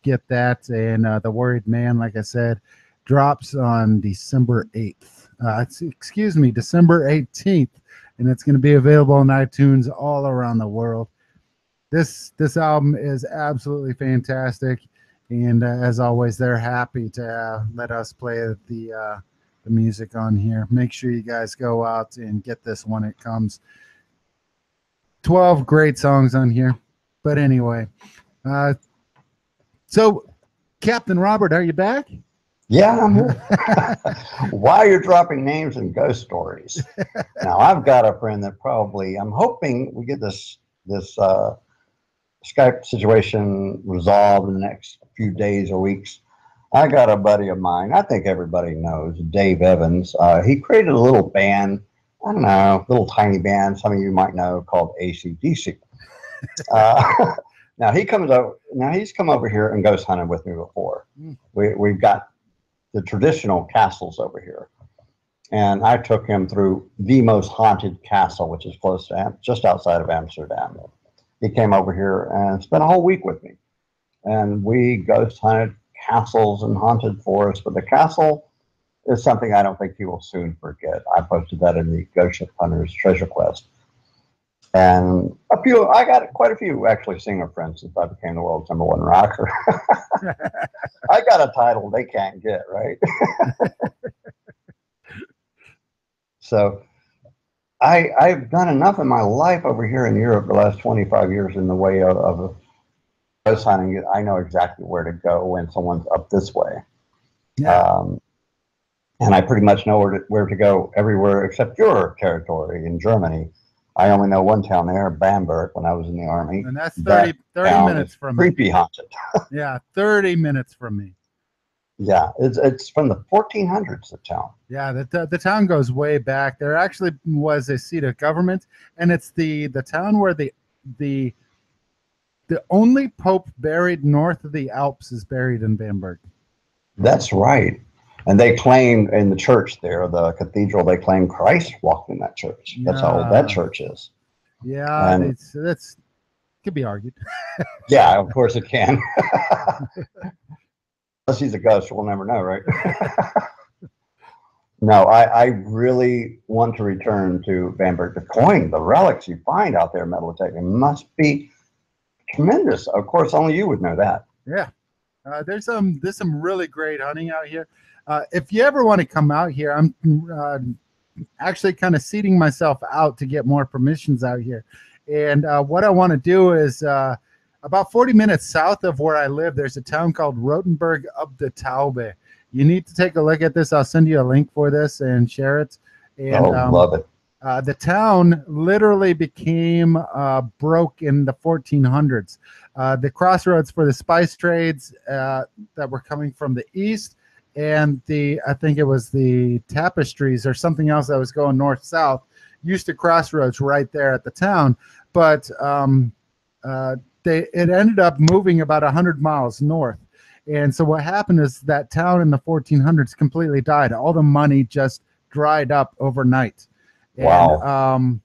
get that. And The Worried Man, like I said, drops on December 8th. December 18th. And it's going to be available on iTunes all around the world. This album is absolutely fantastic. And as always, they're happy to let us play the music on here. Make sure you guys go out and get this when it comes. 12 great songs on here. But anyway, so Captain Robert, are you back? Yeah, I'm here. Why you're dropping names and ghost stories? Now, I've got a friend that probably, I'm hoping we get this Skype situation resolved in the next few days or weeks. I got a buddy of mine, I think everybody knows, Dave Evans. He created a little band, I don't know, little tiny band, some of you might know, called AC/DC. Now he's come over here and ghost hunted with me before. We've got the traditional castles over here. And I took him through the most haunted castle, which is close to just outside of Amsterdam. He came over here and spent a whole week with me. And we ghost hunted castles and haunted forests. But the castle is something I don't think he will soon forget. I posted that in the Ghost Ship Hunters Treasure Quest. And I got quite a few actually singer friends since I became the world's #1 rocker. I got a title they can't get, right? So I've done enough in my life over here in Europe the last 25 years in the way of ghost hunting. I know exactly where to go when someone's up this way. Yeah. And I pretty much know where to go everywhere except your territory in Germany. I only know one town there, Bamberg, when I was in the Army. And that's 30 minutes from me. Creepy haunted. Yeah, 30 minutes from me. Yeah, it's from the 1400s, the town. Yeah, the town goes way back. There actually was a seat of government, and it's the town where the only pope buried north of the Alps is buried in Bamberg. That's right. And they claim in the church there, the cathedral, they claim Christ walked in that church. That's how old that church is. Yeah, and that's could be argued. Yeah, of course it can. Unless he's a ghost, we'll never know, right? No, I really want to return to Bamberg. The coin, the relics you find out there in metal detecting must be tremendous. Of course, only you would know that. Yeah. There's some really great hunting out here. If you ever want to come out here, I'm actually kind of seating myself out to get more permissions out here. And what I want to do is about 40 minutes south of where I live, there's a town called Rotenburg ob der Taube. You need to take a look at this. I'll send you a link for this and share it. And, love it. The town literally became broke in the 1400s. The crossroads for the spice trades that were coming from the east, and I think it was the tapestries or something else that was going north-south, used to crossroads right there at the town. But it ended up moving about 100 miles north. And so what happened is that town in the 1400s completely died. All the money just dried up overnight. Wow. And,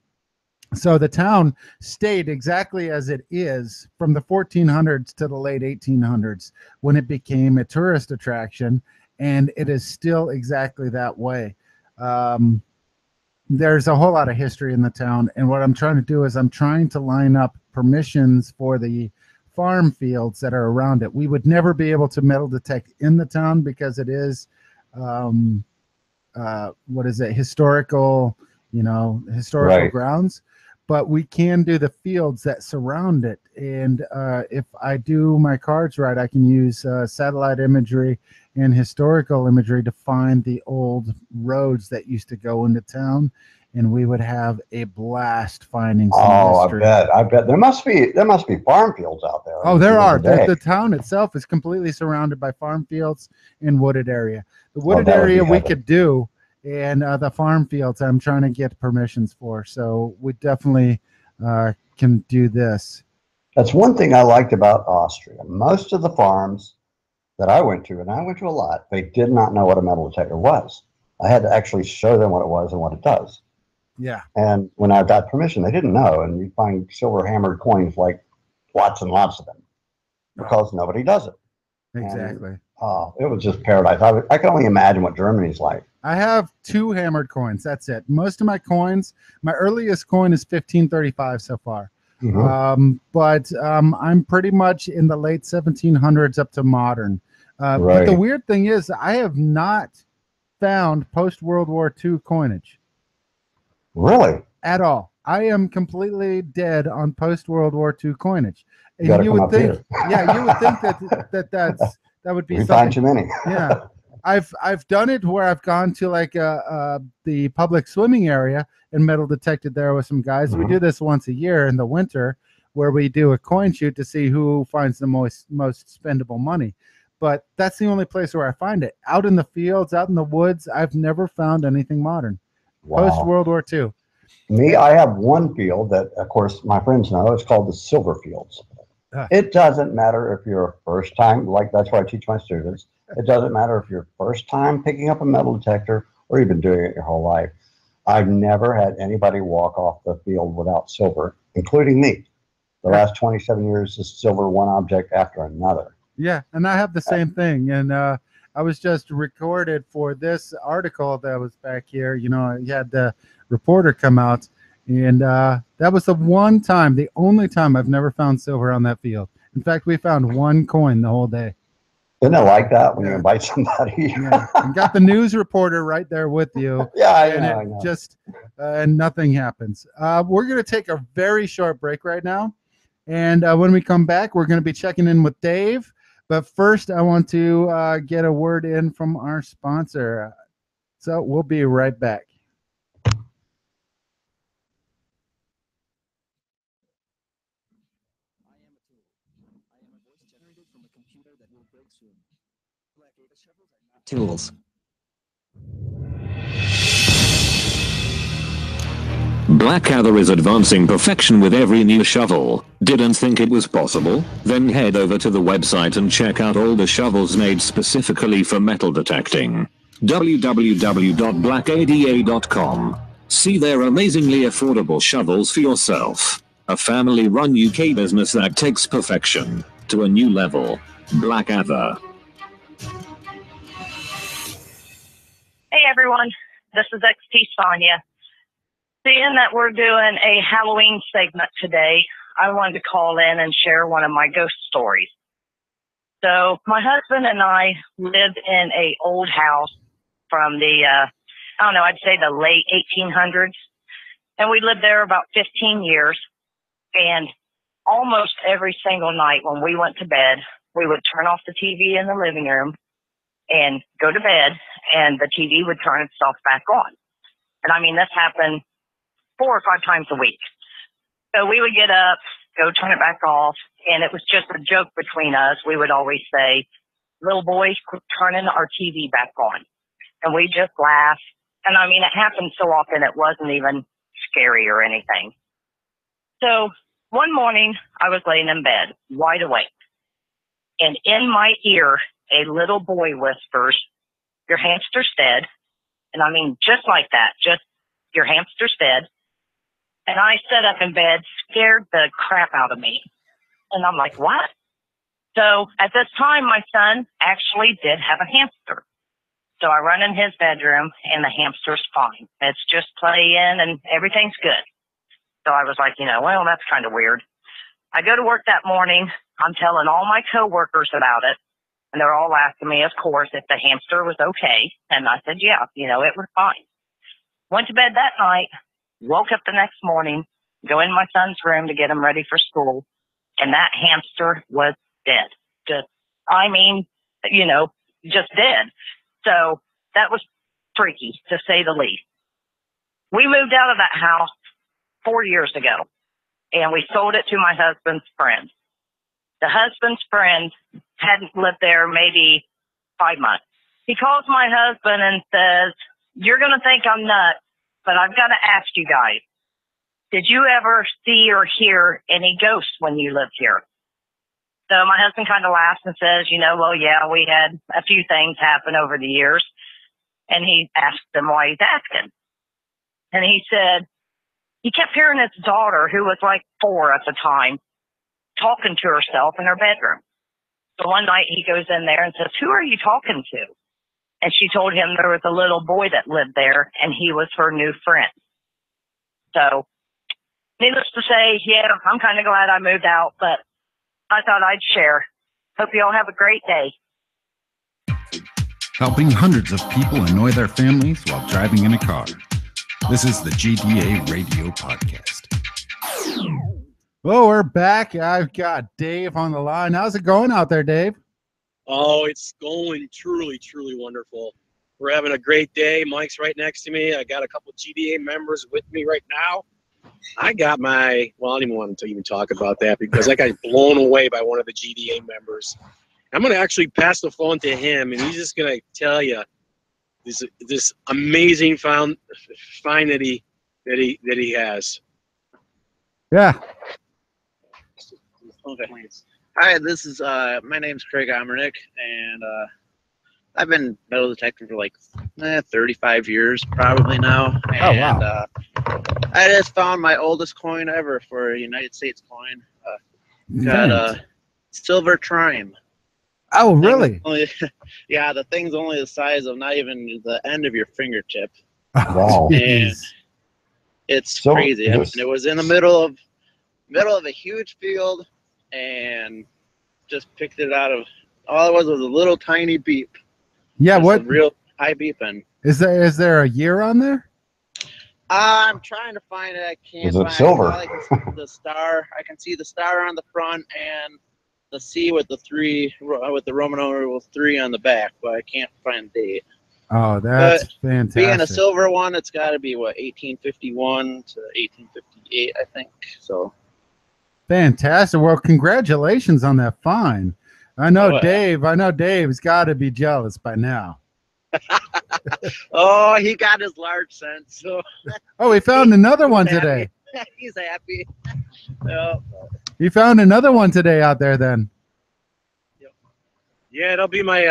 so the town stayed exactly as it is from the 1400s to the late 1800s when it became a tourist attraction, and it is still exactly that way. There's a whole lot of history in the town, and what I'm trying to do is I'm trying to line up permissions for the farm fields that are around it. We would never be able to metal detect in the town because it is, historical, historical grounds. But we can do the fields that surround it. And if I do my cards right, I can use satellite imagery and historical imagery to find the old roads that used to go into town. And we would have a blast finding some history. I bet there must be farm fields out there. Oh, there are. The town itself is completely surrounded by farm fields and wooded area. The wooded area we could do, and the farm fields I'm trying to get permissions for. So we definitely can do this. That's one thing I liked about Austria. Most of the farms that I went to, and I went to a lot, they did not know what a metal detector was. I had to actually show them what it was and what it does. Yeah. And when I got permission, they didn't know. And you find silver hammered coins, like lots and lots of them, because nobody does it. Exactly. And, it was just paradise. I can only imagine what Germany's like. I have 2 hammered coins. That's it. Most of my coins, my earliest coin is 1535 so far. Mm-hmm. But I'm pretty much in the late 1700s up to modern. But the weird thing is I have not found post-World War II coinage. Really? At all. I am completely dead on post-World War II coinage. And you would think, you would think that would be something. Find too many. Yeah. I've done it where I've gone to like the public swimming area and metal detected there with some guys. Mm-hmm. We do this once a year in the winter where we do a coin shoot to see who finds the most spendable money. But that's the only place where I find it. Out in the fields, out in the woods, I've never found anything modern. Wow. Post-World War II. Me, I have one field that, of course, my friends know. It's called the silver fields. It doesn't matter if you're a first time, like that's what I teach my students. It doesn't matter if you're first time picking up a metal detector or you've been doing it your whole life. I've never had anybody walk off the field without silver, including me. The last 27 years is silver one object after another. Yeah, and I have the same thing. And I was just recorded for this article that was back here. You know, you had the reporter come out, and that was the one time, the only time I've never found silver on that field. In fact, we found one coin the whole day. Isn't it like that when you invite somebody? Yeah, and got the news reporter right there with you. Yeah, I and know. Just and nothing happens. We're going to take a very short break right now, and when we come back, we're going to be checking in with Dave. But first, I want to get a word in from our sponsor. So we'll be right back. Tools. Blackadder is advancing perfection with every new shovel. Didn't think it was possible? Then head over to the website and check out all the shovels made specifically for metal detecting. www.blackada.com. See their amazingly affordable shovels for yourself. A family-run UK business that takes perfection to a new level. Blackadder. Hey everyone, this is XT Sonia. Seeing that we're doing a Halloween segment today, I wanted to call in and share one of my ghost stories. So my husband and I lived in a old house from the, I don't know, I'd say the late 1800s. And we lived there about 15 years. And almost every single night when we went to bed, we would turn off the TV in the living room and go to bed, and the TV would turn itself back on. And I mean, this happened 4 or 5 times a week. So we would get up, go turn it back off, and it was just a joke between us. We would always say, little boys, quit turning our TV back on. And we just laugh. And I mean, it happened so often it wasn't even scary or anything. So one morning I was laying in bed, wide awake. And in my ear, a little boy whispers, your hamster's dead. And I mean, just like that, just your hamster's dead. And I sat up in bed, scared the crap out of me. And I'm like, what? So at this time, my son actually did have a hamster. So I run in his bedroom and the hamster's fine. It's just playing and everything's good. So I was like, you know, well, that's kind of weird. I go to work that morning. I'm telling all my coworkers about it. And they're all asking me, of course, if the hamster was okay. And I said, yeah, you know, it was fine. Went to bed that night, woke up the next morning, go in my son's room to get him ready for school. And that hamster was dead. Just, I mean, you know, just dead. So that was freaky, to say the least. We moved out of that house 4 years ago, and we sold it to my husband's friend. The husband's friend hadn't lived there maybe 5 months. He calls my husband and says, you're going to think I'm nuts, but I've got to ask you guys, did you ever see or hear any ghosts when you lived here? So my husband kind of laughs and says, you know, well, yeah, we had a few things happen over the years. And he asked him why he's asking. And he said, he kept hearing his daughter, who was like 4 at the time, talking to herself in her bedroom. So one night he goes in there and says, who are you talking to? And she told him there was a little boy that lived there and he was her new friend. So needless to say, yeah, I'm kind of glad I moved out, but I thought I'd share. Hope you all have a great day. Helping hundreds of people annoy their families while driving in a car. This is the GDA Radio Podcast. Well, we're back. I've got Dave on the line. How's it going out there, Dave? Oh, it's going truly, truly wonderful. We're having a great day. Mike's right next to me. I got a couple of GDA members with me right now. I got my, well, I don't even want to even talk about that because I got blown away by one of the GDA members. I'm going to actually pass the phone to him, and he's just going to tell you this amazing find that he has. Yeah. Okay. Hi, this is my name's Craig Omernick, and I've been metal detecting for like 35 years probably now. And wow. I just found my oldest coin ever for a United States coin. Got a silver trime. Oh, really? Yeah, the thing's only the size of not even the end of your fingertip. Wow. And it's crazy. I mean, it was in the middle of a huge field, and just picked it out of. All it was a little tiny beep. Yeah, just what? A real high beeping. Is there a year on there? I'm trying to find it. I can't. Is it silver? I can see the star. I can see the star on the front and the C with the 3 with the Roman numeral 3 on the back, but I can't find the date. Oh, that's fantastic. Being a silver one, it's got to be what 1851 to 1858, I think. So fantastic. Well, congratulations on that find. I know Dave. I know Dave's got to be jealous by now. Oh, he got his large sense. So. Oh, he found another one today. He's happy. Yeah. He found another one today out there then. Yeah, it'll be my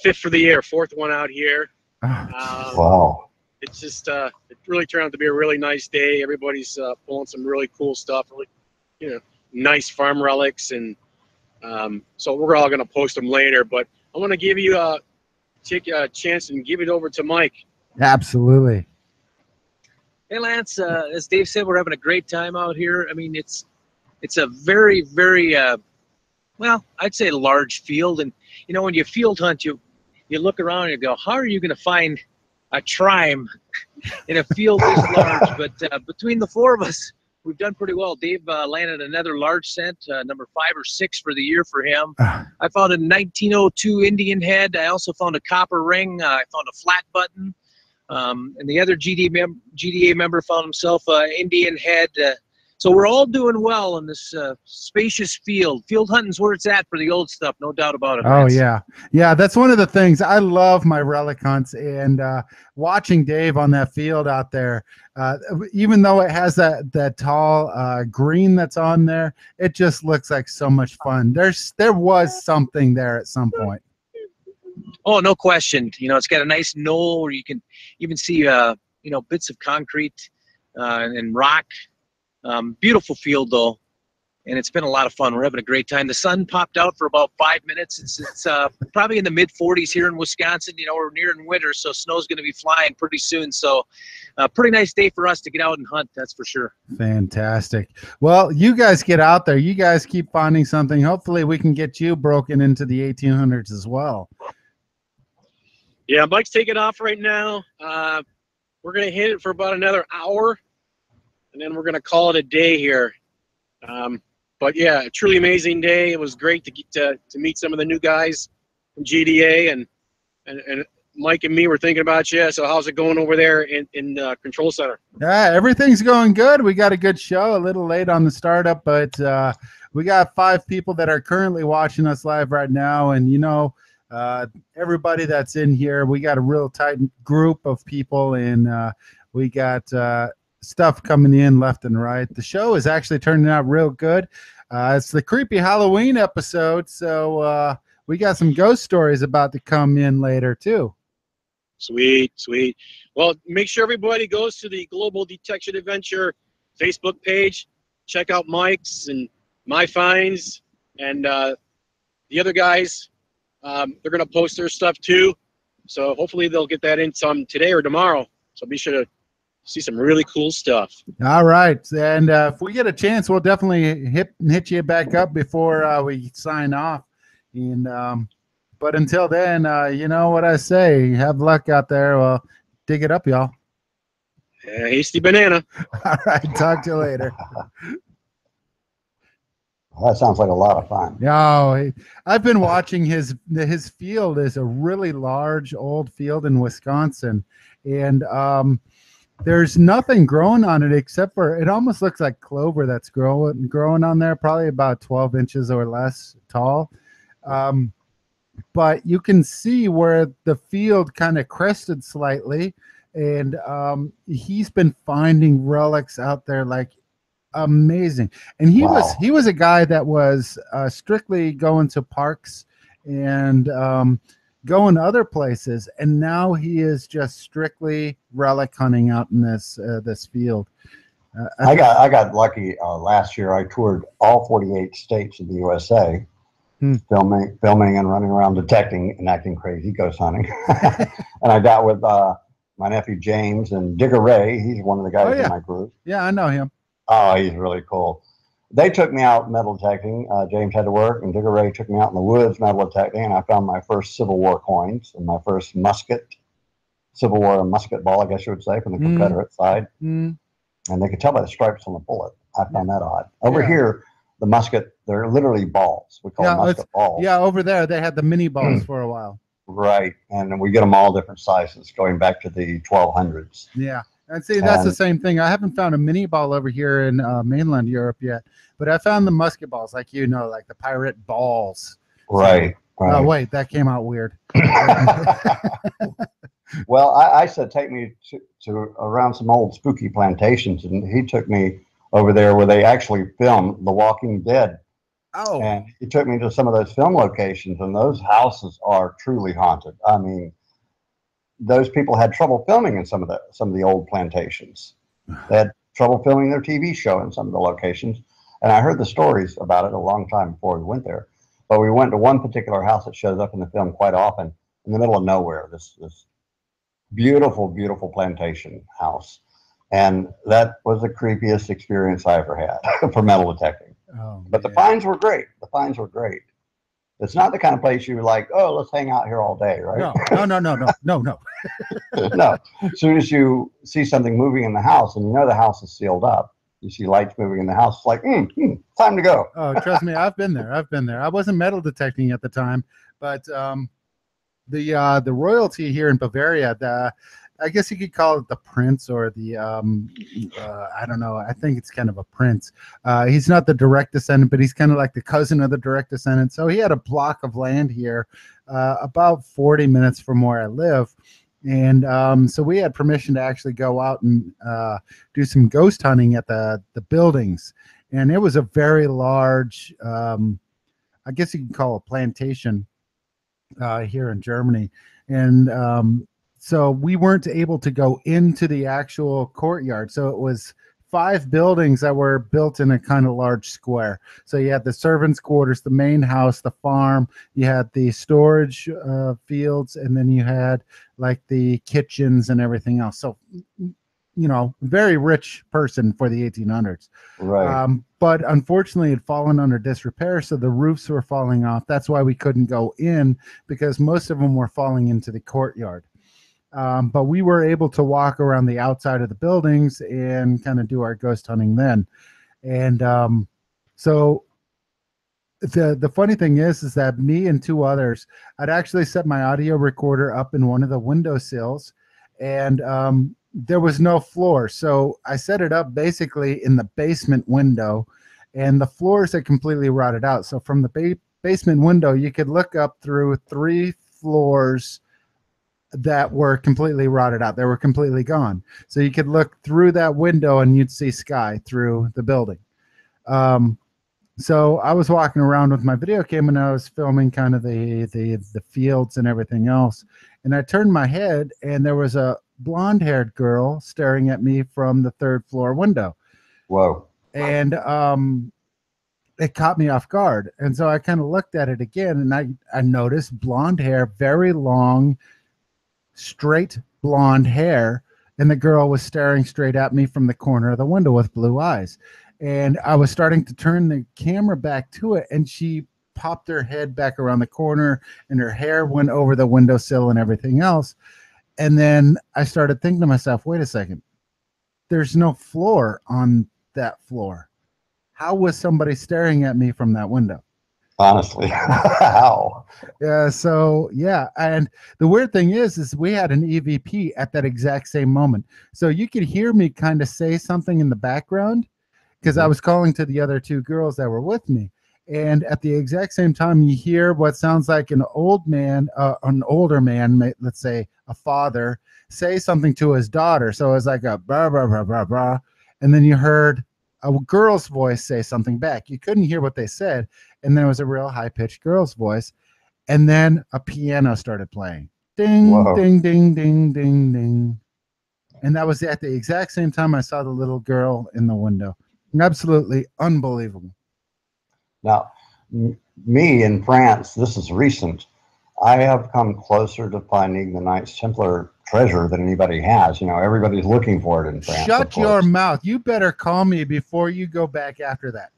5th for the year, 4th one out here. Wow. It's just it really turned out to be a really nice day. Everybody's pulling some really cool stuff, really, nice farm relics, and so we're all going to post them later. But I want to give you take a chance and give it over to Mike. Absolutely. Hey, Lance, as Dave said, we're having a great time out here. I mean, it's a very, very, well, I'd say a large field. And, when you field hunt, you look around and you go, how are you going to find a trime in a field this large? But between the 4 of us, we've done pretty well. Dave landed another large scent, number 5 or 6 for the year for him. I found a 1902 Indian head. I also found a copper ring. I found a flat button. And the other GDA member found himself an Indian head. So we're all doing well in this spacious field. Field hunting's where it's at for the old stuff, no doubt about it. Oh, yeah. Yeah, that's one of the things. I love my relic hunts, and watching Dave on that field out there, even though it has that tall green that's on there, it just looks like so much fun. There was something there at some point. Oh, no question. It's got a nice knoll where you can even see, bits of concrete and rock. Beautiful field, though, and it's been a lot of fun. We're having a great time. The sun popped out for about 5 minutes. It's probably in the mid-40s here in Wisconsin. We're nearing winter, so snow's going to be flying pretty soon. So pretty nice day for us to get out and hunt, that's for sure. Fantastic. Well, you guys get out there. You guys keep finding something. Hopefully we can get you broken into the 1800s as well. Yeah, Mike's taking off right now. We're going to hit it for about another hour, and then we're going to call it a day here. But yeah, a truly amazing day. It was great to get to meet some of the new guys from GDA, and Mike and me were thinking about you. So how's it going over there in Control Center? Yeah, everything's going good. We got a good show. A little late on the startup, but we got 5 people that are currently watching us live right now, and everybody that's in here, we got a real tight group of people, and we got stuff coming in left and right. The show is actually turning out real good. It's the creepy Halloween episode, so we got some ghost stories about to come in later too. Sweet. Well, make sure everybody goes to the Global Detection Adventure Facebook page. Check out Mike's and my finds, and the other guys. They're going to post their stuff too, so hopefully they'll get that in some today or tomorrow. So be sure to see some really cool stuff. All right, and if we get a chance, we'll definitely hit you back up before we sign off. And but until then, you know what I say: have luck out there. Well, dig it up, y'all. Hasty banana. All right, talk to you later. Well, that sounds like a lot of fun. Yeah, I've been watching his field is a really large old field in Wisconsin, and there's nothing growing on it except for it almost looks like clover that's growing on there, probably about 12 inches or less tall. But you can see where the field kind of crested slightly, and he's been finding relics out there like amazing. And he was a guy that was strictly going to parks and going other places, and now he is just strictly relic hunting out in this this field. I got lucky last year. I toured all 48 states of the USA, filming and running around detecting and acting crazy, ghost hunting. And I got with my nephew James and Digger Ray. He's one of the guys in my group. Yeah, I know him. Oh, he's really cool. They took me out metal detecting. James had to work, and Digger Ray took me out in the woods metal detecting, and I found my first Civil War coins and my first Civil War musket ball, I guess you would say, from the Confederate side. And they could tell by the stripes on the bullet. I found that odd. Over here, the musket, they're literally balls. We call them musket balls. Yeah, over there, they had the mini balls for a while. Right. And we get them all different sizes, going back to the 1200s. Yeah. And see, that's the same thing. I haven't found a mini ball over here in mainland Europe yet, but I found the musket balls, like like the pirate balls. Right. So, oh, wait, that came out weird. Well, I said take me to around some old spooky plantations, and he took me over there where they actually filmed The Walking Dead. Oh. And he took me to some of those film locations, and those houses are truly haunted. I mean, those people had trouble filming in some of the old plantations. They had trouble filming their TV show in some of the locations, and I heard the stories about it a long time before we went there. But we went to one particular house that shows up in the film quite often, in the middle of nowhere. This beautiful, beautiful plantation house, and that was the creepiest experience I ever had for metal detecting. Oh, but the finds were great. The finds were great. It's not the kind of place you like, oh, let's hang out here all day, right? No. No. As soon as you see something moving in the house, and you know the house is sealed up, you see lights moving in the house, it's like, time to go. Oh, trust me, I've been there. I wasn't metal detecting at the time, but the royalty here in Bavaria, I guess you could call it the prince, or the I don't know. I think it's kind of a prince. He's not the direct descendant, but he's kind of like the cousin of the direct descendant. So he had a block of land here, about 40 minutes from where I live, and so we had permission to actually go out and do some ghost hunting at the buildings. And it was a very large, I guess you can call it a plantation here in Germany, and so we weren't able to go into the actual courtyard. So it was 5 buildings that were built in a kind of large square. So you had the servants' quarters, the main house, the farm, you had the storage fields, and then you had like the kitchens and everything else. So, very rich person for the 1800s. Right. But unfortunately, it had fallen under disrepair, so the roofs were falling off. That's why we couldn't go in, because most of them were falling into the courtyard. But we were able to walk around the outside of the buildings and kind of do our ghost hunting then. And so the funny thing is that me and 2 others, I'd actually set my audio recorder up in one of the windowsills, and there was no floor. So I set it up basically in the basement window, and the floors had completely rotted out. So from the basement window, you could look up through 3 floors that were completely rotted out. They were completely gone. So you could look through that window and you'd see sky through the building. So I was walking around with my video camera, and I was filming kind of the fields and everything else. And I turned my head, and there was a blonde-haired girl staring at me from the 3rd floor window. Whoa. And it caught me off guard. And so I kind of looked at it again, and I noticed blonde hair, very long, straight blonde hair, and the girl was staring straight at me from the corner of the window with blue eyes. And I was starting to turn the camera back to it, and she popped her head back around the corner, and her hair went over the windowsill and everything else. And then I started thinking to myself, wait a second, there's no floor on that floor. How was somebody staring at me from that window? Honestly, how? Yeah. So yeah, and the weird thing is we had an EVP at that exact same moment, so you could hear me kind of say something in the background, because I was calling to the other 2 girls that were with me, and at the exact same time, you hear what sounds like an older man, let's say a father, say something to his daughter. So it was like a blah blah blah blah blah, and then you heard a girl's voice say something back. You couldn't hear what they said, and there was a real high-pitched girl's voice. And then a piano started playing. Ding, Whoa. ding, ding, ding, ding, ding. And that was at the exact same time I saw the little girl in the window. Absolutely unbelievable. Now, me in France, this is recent. I have come closer to finding the Knights Templar treasure than anybody has. You know, everybody's looking for it in France. Shut your mouth. You better call me before you go back after that.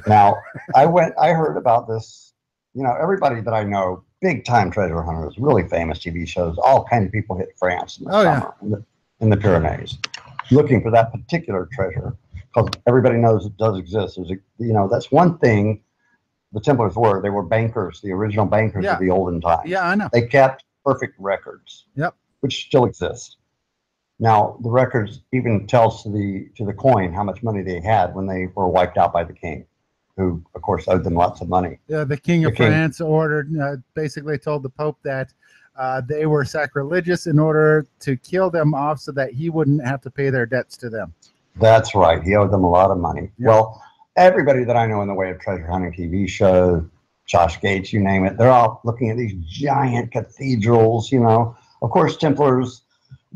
Now, I heard about this. You know, everybody that I know, big time treasure hunters, really famous TV shows, all kinds of people hit France in the summer, in the Pyrenees, looking for that particular treasure, because everybody knows it does exist. You know, that's one thing the Templars were. They were bankers, the original bankers of the olden times. Yeah, I know. They kept perfect records, which still exist. Now, the records even tells to the coin how much money they had when they were wiped out by the king, who, of course, owed them lots of money. Yeah, the king of France ordered, basically told the Pope that they were sacrilegious in order to kill them off so that he wouldn't have to pay their debts to them. That's right. He owed them a lot of money. Yep. Well, everybody that I know in the way of treasure hunting TV shows, Josh Gates, you name it, they're all looking at these giant cathedrals, you know. Of course, Templars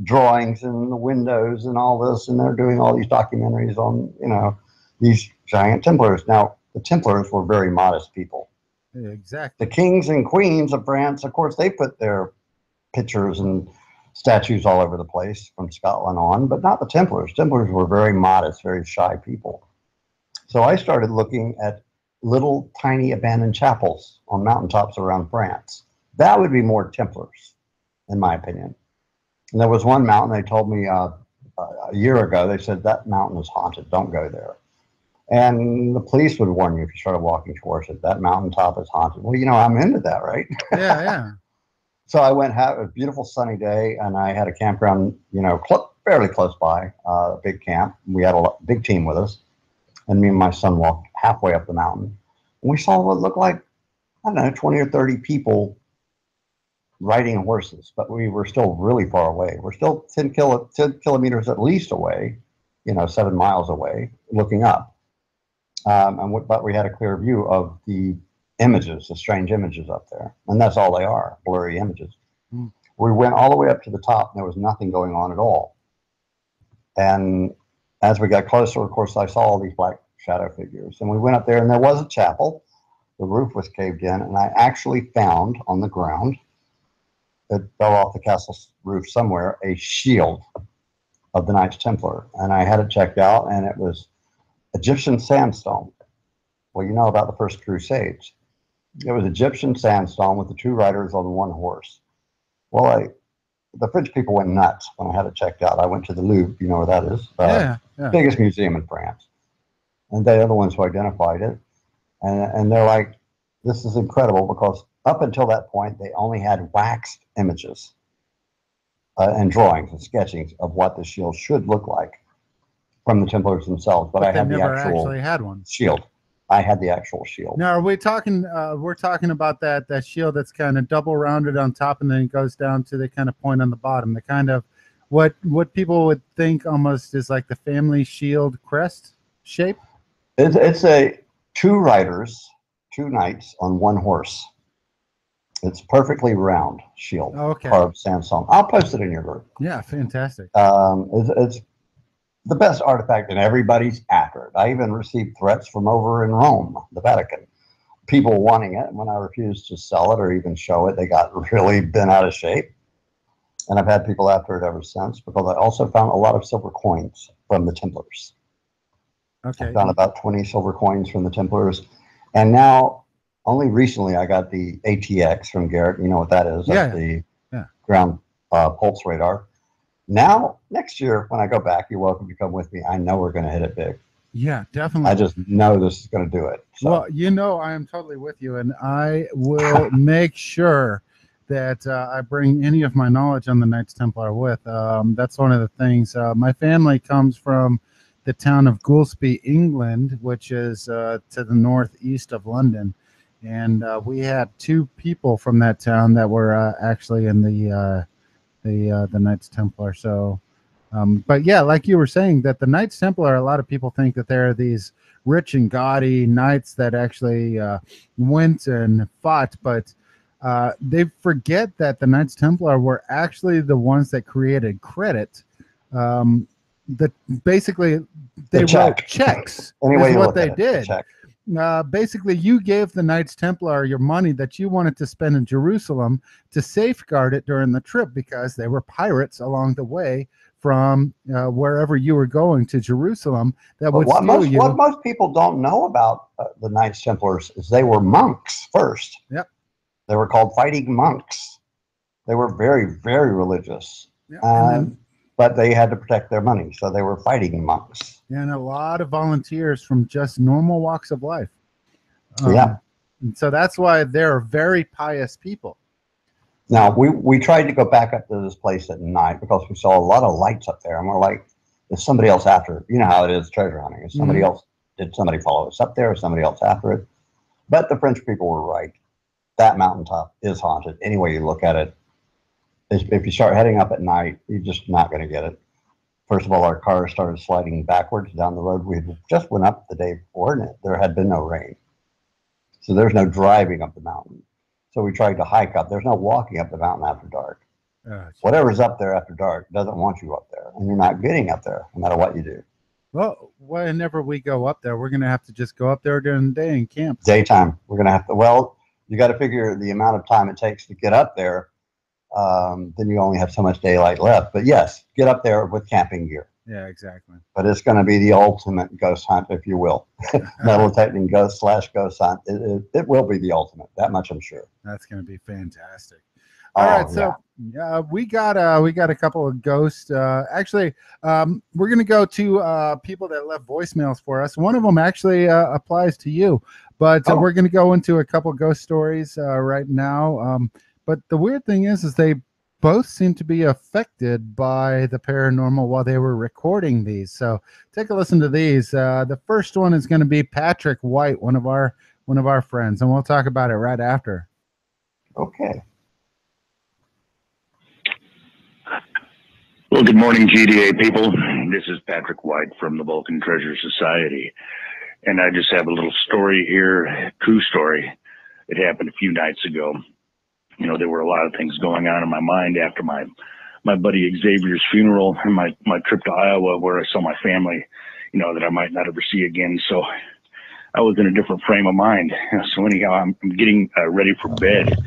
drawings in the windows and all this, and they're doing all these documentaries on, you know, these giant Templars. Now, the Templars were very modest people. Yeah, exactly. The kings and queens of France, of course, they put their pictures and statues all over the place from Scotland on, but not the Templars. Templars were very modest, very shy people. So I started looking at little tiny abandoned chapels on mountaintops around France. That would be more Templars, in my opinion. And there was one mountain they told me a year ago, they said that mountain is haunted, don't go there. And the police would warn you if you started walking towards it, that mountaintop is haunted. Well, you know, I'm into that, right? Yeah, yeah. So I went, have a beautiful sunny day, and I had a campground, you know, fairly close by, a big camp. We had a big team with us, and me and my son walked halfway up the mountain. And we saw what looked like, I don't know, 20 or 30 people riding horses, but we were still really far away. We're still 10 kilometers at least away, you know, 7 miles away, looking up. But we had a clear view of the images, the strange images up there. And that's all they are, blurry images. Mm. We went all the way up to the top, and there was nothing going on at all. And as we got closer, of course, I saw all these black shadow figures. And we went up there, and there was a chapel. The roof was caved in, and I actually found on the ground, it fell off the castle roof somewhere, a shield of the Knights Templar. And I had it checked out, and it was Egyptian sandstone. Well, you know about the First Crusades. It was Egyptian sandstone with the 2 riders on 1 horse. Well, the French people went nuts when I had it checked out. I went to the Louvre, you know where that is? Yeah. Biggest museum in France. And they are the ones who identified it. And they're like, this is incredible, because up until that point, they only had waxed images and drawings and sketchings of what the shield should look like from the Templars themselves. But I had the actual had one. shield. I had the actual shield. Now, are we talking? We're talking about that shield that's kind of double rounded on top, and then it goes down to the kind of point on the bottom. The kind of what people would think almost is like the family shield crest shape. It's a 2 riders, 2 knights on 1 horse. It's perfectly round shield, carved sandstone. I'll post it in your group. Yeah, fantastic. It's the best artifact, and everybody's after it. I even received threats from over in Rome, the Vatican. People wanting it. When I refused to sell it or even show it, they got really bent out of shape. And I've had people after it ever since, because I also found a lot of silver coins from the Templars. Okay. I found about 20 silver coins from the Templars. And now, only recently, I got the ATX from Garrett. You know what that is? That's the ground pulse radar. Now, next year, when I go back, you're welcome to come with me. I know we're going to hit it big. Yeah, definitely. I just know this is going to do it. So. Well, you know, I am totally with you, and I will make sure that I bring any of my knowledge on the Knights Templar with. That's one of the things. My family comes from the town of Goolsby, England, which is to the northeast of London. And we had 2 people from that town that were actually in the Knights Templar. So, but yeah, like you were saying, that the Knights Templar, a lot of people think that they're these rich and gaudy knights that actually went and fought. But They forget that the Knights Templar were actually the ones that created credit. That basically they wrote checks. Anyway, is you what look they at it, did. Basically, you gave the Knights Templar your money that you wanted to spend in Jerusalem to safeguard it during the trip, because they were pirates along the way from wherever you were going to Jerusalem that would steal you. What most people don't know about the Knights Templars is they were monks first. Yep. They were called fighting monks. They were very, very religious. Yep. But they had to protect their money, so they were fighting monks. And a lot of volunteers from just normal walks of life. Yeah. And so that's why they're very pious people. Now, we tried to go back up to this place at night because we saw a lot of lights up there. And we're like, is somebody else after it? You know how it is treasure hunting. Is somebody else, did somebody follow us up there? Is somebody else after it? But the French people were right. That mountaintop is haunted. Any way you look at it, if you start heading up at night, you're just not going to get it. First of all, our car started sliding backwards down the road. We just went up the day before, and there had been no rain. So there's no driving up the mountain. So we tried to hike up. There's no walking up the mountain after dark. Whatever's up there after dark doesn't want you up there, and you're not getting up there no matter what you do. Well, whenever we go up there, we're going to have to just go up there during the day and camp. Daytime. We're going to have to, well, you got to figure the amount of time it takes to get up there. Then you only have so much daylight left. But yes, get up there with camping gear. Yeah, exactly. But it's going to be the ultimate ghost hunt, if you will. Metal detecting ghost hunt. It will be the ultimate. That much I'm sure. That's going to be fantastic. All right, so we got a couple of ghosts. Actually, we're going to go to people that left voicemails for us. One of them actually applies to you, but we're going to go into a couple ghost stories right now. But the weird thing is they both seem to be affected by the paranormal while they were recording these. So take a listen to these. The first one is going to be Patrick White, one of our friends, and we'll talk about it right after. Okay. Well, good morning, GDA people. This is Patrick White from the Vulcan Treasure Society. And I just have a little story here, true story. It happened a few nights ago. You know, there were a lot of things going on in my mind after my buddy Xavier's funeral and my trip to Iowa, where I saw my family, you know, that I might not ever see again. So I was in a different frame of mind. So anyhow, I'm getting ready for bed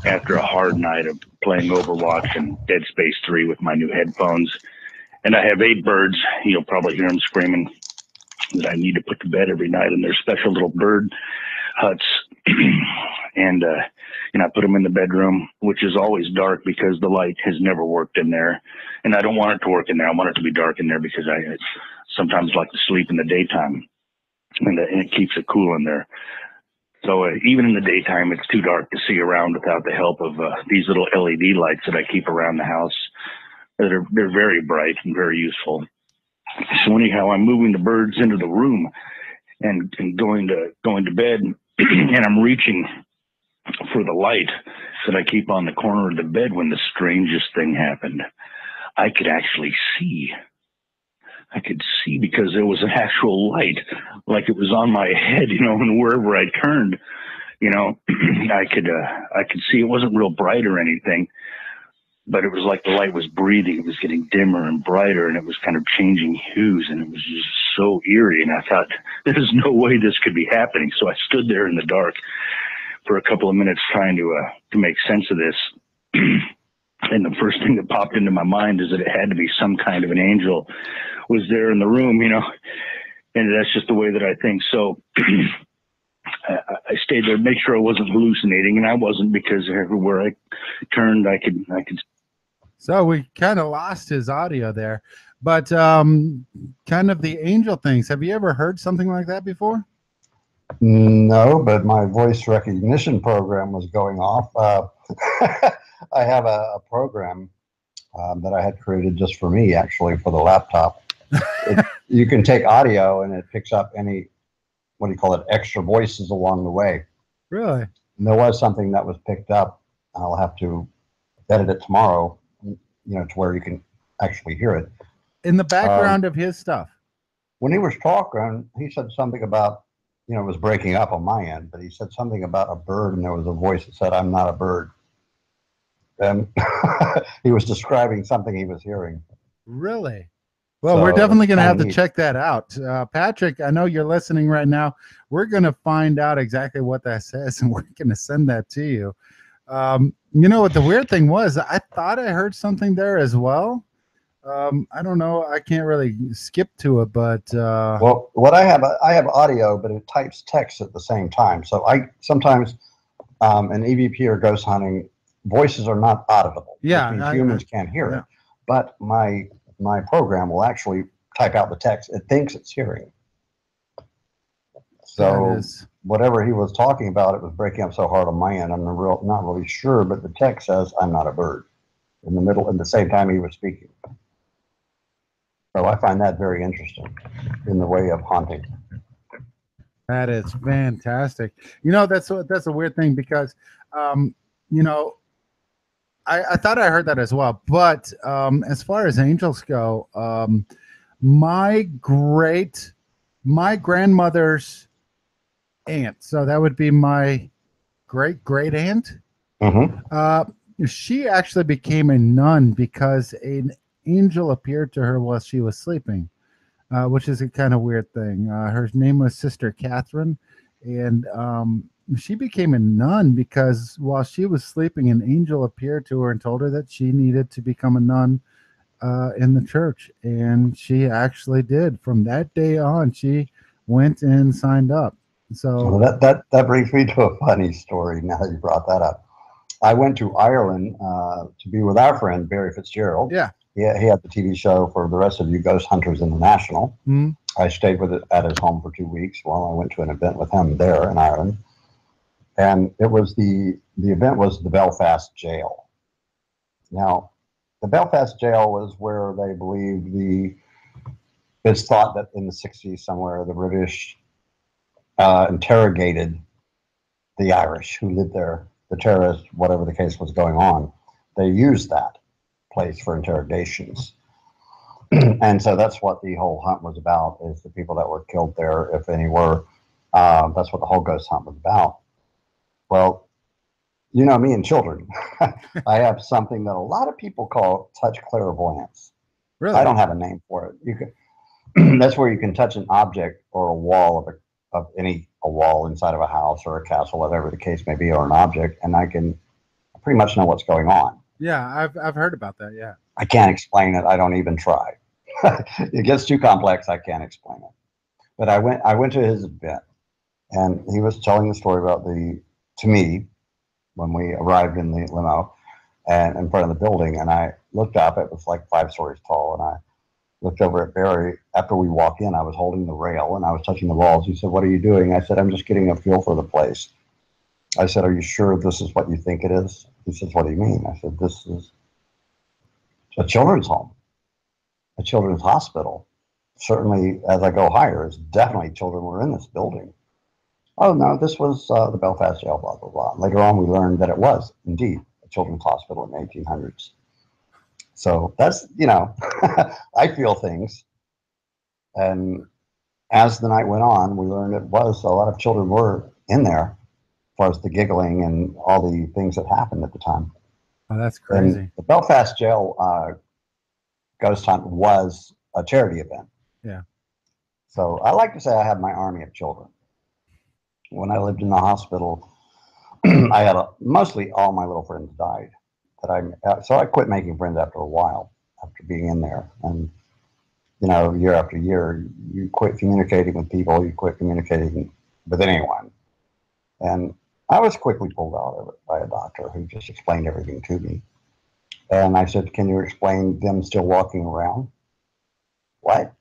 after a hard night of playing Overwatch and Dead Space 3 with my new headphones. And I have 8 birds. You'll probably hear them screaming that I need to put to bed every night in their special little bird huts. And I put them in the bedroom, which is always dark because the light has never worked in there. And I don't want it to work in there. I want it to be dark in there because I sometimes like to sleep in the daytime. And it keeps it cool in there. So even in the daytime, it's too dark to see around without the help of these little LED lights that I keep around the house. They're very bright and very useful. So anyhow, I'm moving the birds into the room and going to bed, and I'm reaching for the light that I keep on the corner of the bed when the strangest thing happened. I could actually see. I could see because there was an actual light, like it was on my head, you know, and wherever I turned, you know, I could see. It wasn't real bright or anything, but it was like the light was breathing. It was getting dimmer and brighter, and it was kind of changing hues, and it was just so eerie. And I thought, there's no way this could be happening. So I stood there in the dark for a couple of minutes trying to make sense of this. And the first thing that popped into my mind is that it had to be some kind of an angel was there in the room, you know, and that's just the way that I think. So I stayed there, make sure I wasn't hallucinating, and I wasn't, because everywhere I turned, I could. So we kind of lost his audio there, but kind of the angel things. Have you ever heard something like that before? No, but my voice recognition program was going off. I have a program that I had created just for me, actually, for the laptop. You can take audio and it picks up any, what do you call it, extra voices along the way. Really? And there was something that was picked up. I'll have to edit it tomorrow, you know, to where you can actually hear it. In the background of his stuff. When he was talking, he said something about you know, it was breaking up on my end, but he said something about a bird, and there was a voice that said, "I'm not a bird." And he was describing something he was hearing. Really? Well, we're definitely going to have to check that out. Patrick, I know you're listening right now. We're going to find out exactly what that says, and we're going to send that to you. You know what the weird thing was? I thought I heard something there as well. I don't know. I can't really skip to it, but well, what I have audio, but it types text at the same time. So I sometimes an EVP or ghost hunting voices are not audible. Yeah, which means humans can't hear it. But my program will actually type out the text. It thinks it's hearing. So whatever he was talking about, it was breaking up so hard on my end. I'm not really sure, but the text says, "I'm not a bird," in the middle, at the same time he was speaking. So I find that very interesting in the way of haunting. That is fantastic. You know, that's a weird thing because, you know, I thought I heard that as well. But as far as angels go, my grandmother's aunt, so that would be my great aunt. She actually became a nun because an angel appeared to her while she was sleeping, which is a kind of weird thing. Her name was Sister Catherine, and she became a nun because while she was sleeping, an angel appeared to her and told her that she needed to become a nun in the church, and she actually did. From that day on, she went and signed up. So that brings me to a funny story. Now that you brought that up, I went to Ireland to be with our friend Barry Fitzgerald. Yeah. He had the TV show For the Rest of You Ghost Hunters International. I stayed with it at his home for 2 weeks while I went to an event with him there in Ireland. And it was the event was the Belfast jail. Now, the Belfast jail was where they believe it's thought that in the 60s somewhere, the British interrogated the Irish who lived there, the terrorists, whatever the case was going on. They used that place for interrogations. And so that's what the whole hunt was about, is the people that were killed there, if any were. That's what the whole ghost hunt was about. Well, you know me and children. I have something that a lot of people call touch clairvoyance. Really? I don't have a name for it. You can. That's where you can touch an object or a wall of a wall inside of a house or a castle, whatever the case may be, or an object, and I can pretty much know what's going on. Yeah, I've heard about that. Yeah. I can't explain it. I don't even try. It gets too complex. I can't explain it. But I went to his event, and he was telling the story about to me when we arrived in the limo and in front of the building, and I looked up. It was like 5 stories tall, and I looked over at Barry. After we walked in, I was holding the rail and I was touching the walls. He said, "What are you doing?" I said, "I'm just getting a feel for the place." I said, "Are you sure this is what you think it is?" He says, "What do you mean?" I said, "This is a children's home, a children's hospital. Certainly, as I go higher, it's definitely children were in this building." "Oh, no, this was the Belfast jail, blah, blah, blah." Later on, we learned that it was indeed a children's hospital in the 1800s. So that's, you know, I feel things. And as the night went on, we learned it was a lot of children were in there, as far as the giggling and all the things that happened at the time. Oh, that's crazy. And the Belfast jail ghost hunt was a charity event. Yeah. So I like to say I have my army of children. When I lived in the hospital, I had mostly all my little friends died. So I quit making friends after a while, after being in there. And, you know, year after year, you quit communicating with people, you quit communicating with anyone. And I was quickly pulled out of it by a doctor who just explained everything to me. And I said, "Can you explain them still walking around?" "What?"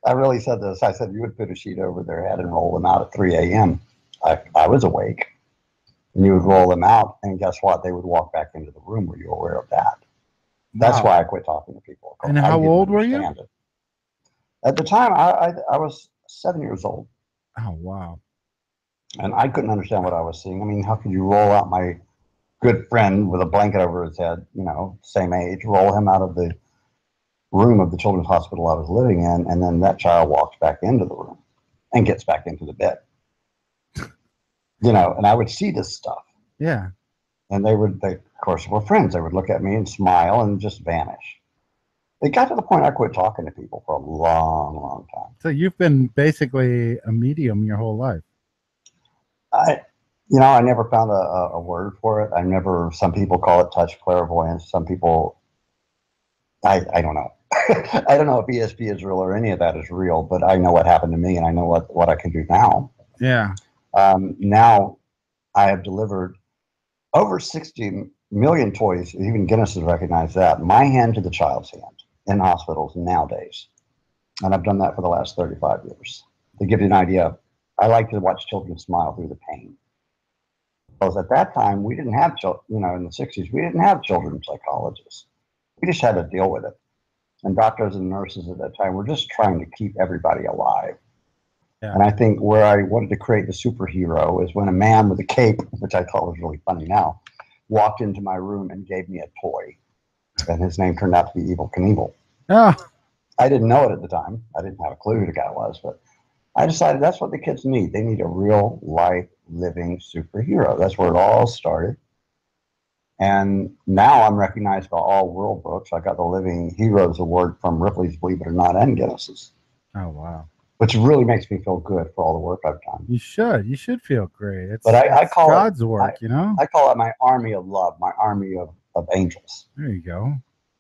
I really said this. I said, "You would put a sheet over their head and roll them out at 3 a.m. I was awake. And you would roll them out, and guess what? They would walk back into the room. Were you aware of that?" That's why I quit talking to people. And how old were you? At the time, I was 7 years old. Oh, wow. And I couldn't understand what I was seeing. I mean, how could you roll out my good friend with a blanket over his head, you know, same age, roll him out of the room of the children's hospital I was living in, and then that child walks back into the room? and gets back into the bed. You know, and I would see this stuff. Yeah. And they, of course, were friends. They would look at me and smile and just vanish. It got to the point I quit talking to people for a long, long time. So you've been basically a medium your whole life. I never found a word for it. Some people call it touch clairvoyance. Some people, I don't know. I don't know if ESP is real or any of that is real, but I know what happened to me and I know what I can do now. Yeah. Now I have delivered over 60 million toys. Even Guinness has recognized that. My hand to the child's hand in hospitals nowadays. And I've done that for the last 35 years. To give you an idea, I like to watch children smile through the pain. Because at that time, we didn't have children, in the 60s, we didn't have children's psychologists. We just had to deal with it. And doctors and nurses at that time were just trying to keep everybody alive. Yeah. And I think where I wanted to create the superhero is when a man with a cape, which I thought was really funny now, walked into my room and gave me a toy. And his name turned out to be Evel Knievel. Oh. I didn't know it at the time. I didn't have a clue who the guy was, but I decided that's what the kids need. They need a real life living superhero. That's where it all started. And now I'm recognized by all world books. I got the Living Heroes Award from Ripley's, believe it or not, and Guinness's. Oh, wow. Which really makes me feel good for all the work I've done. You should. You should feel great. It's, but I call God's it, work, I call it my army of love, my army of angels. There you go.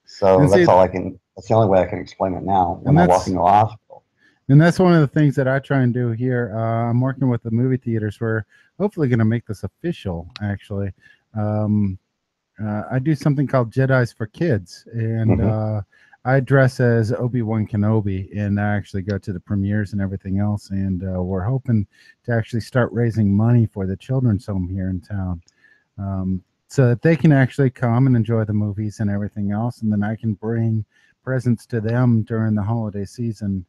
So that's the only way I can explain it now when I walk into a hospital. And that's one of the things that I try and do here. I'm working with the movie theaters. We're hopefully going to make this official, actually. I do something called Jedis for Kids, and I dress as Obi-Wan Kenobi, and I actually go to the premieres and everything else, and we're hoping to actually start raising money for the children's home here in town, so that they can actually come and enjoy the movies and everything else, and then I can bring presents to them during the holiday season,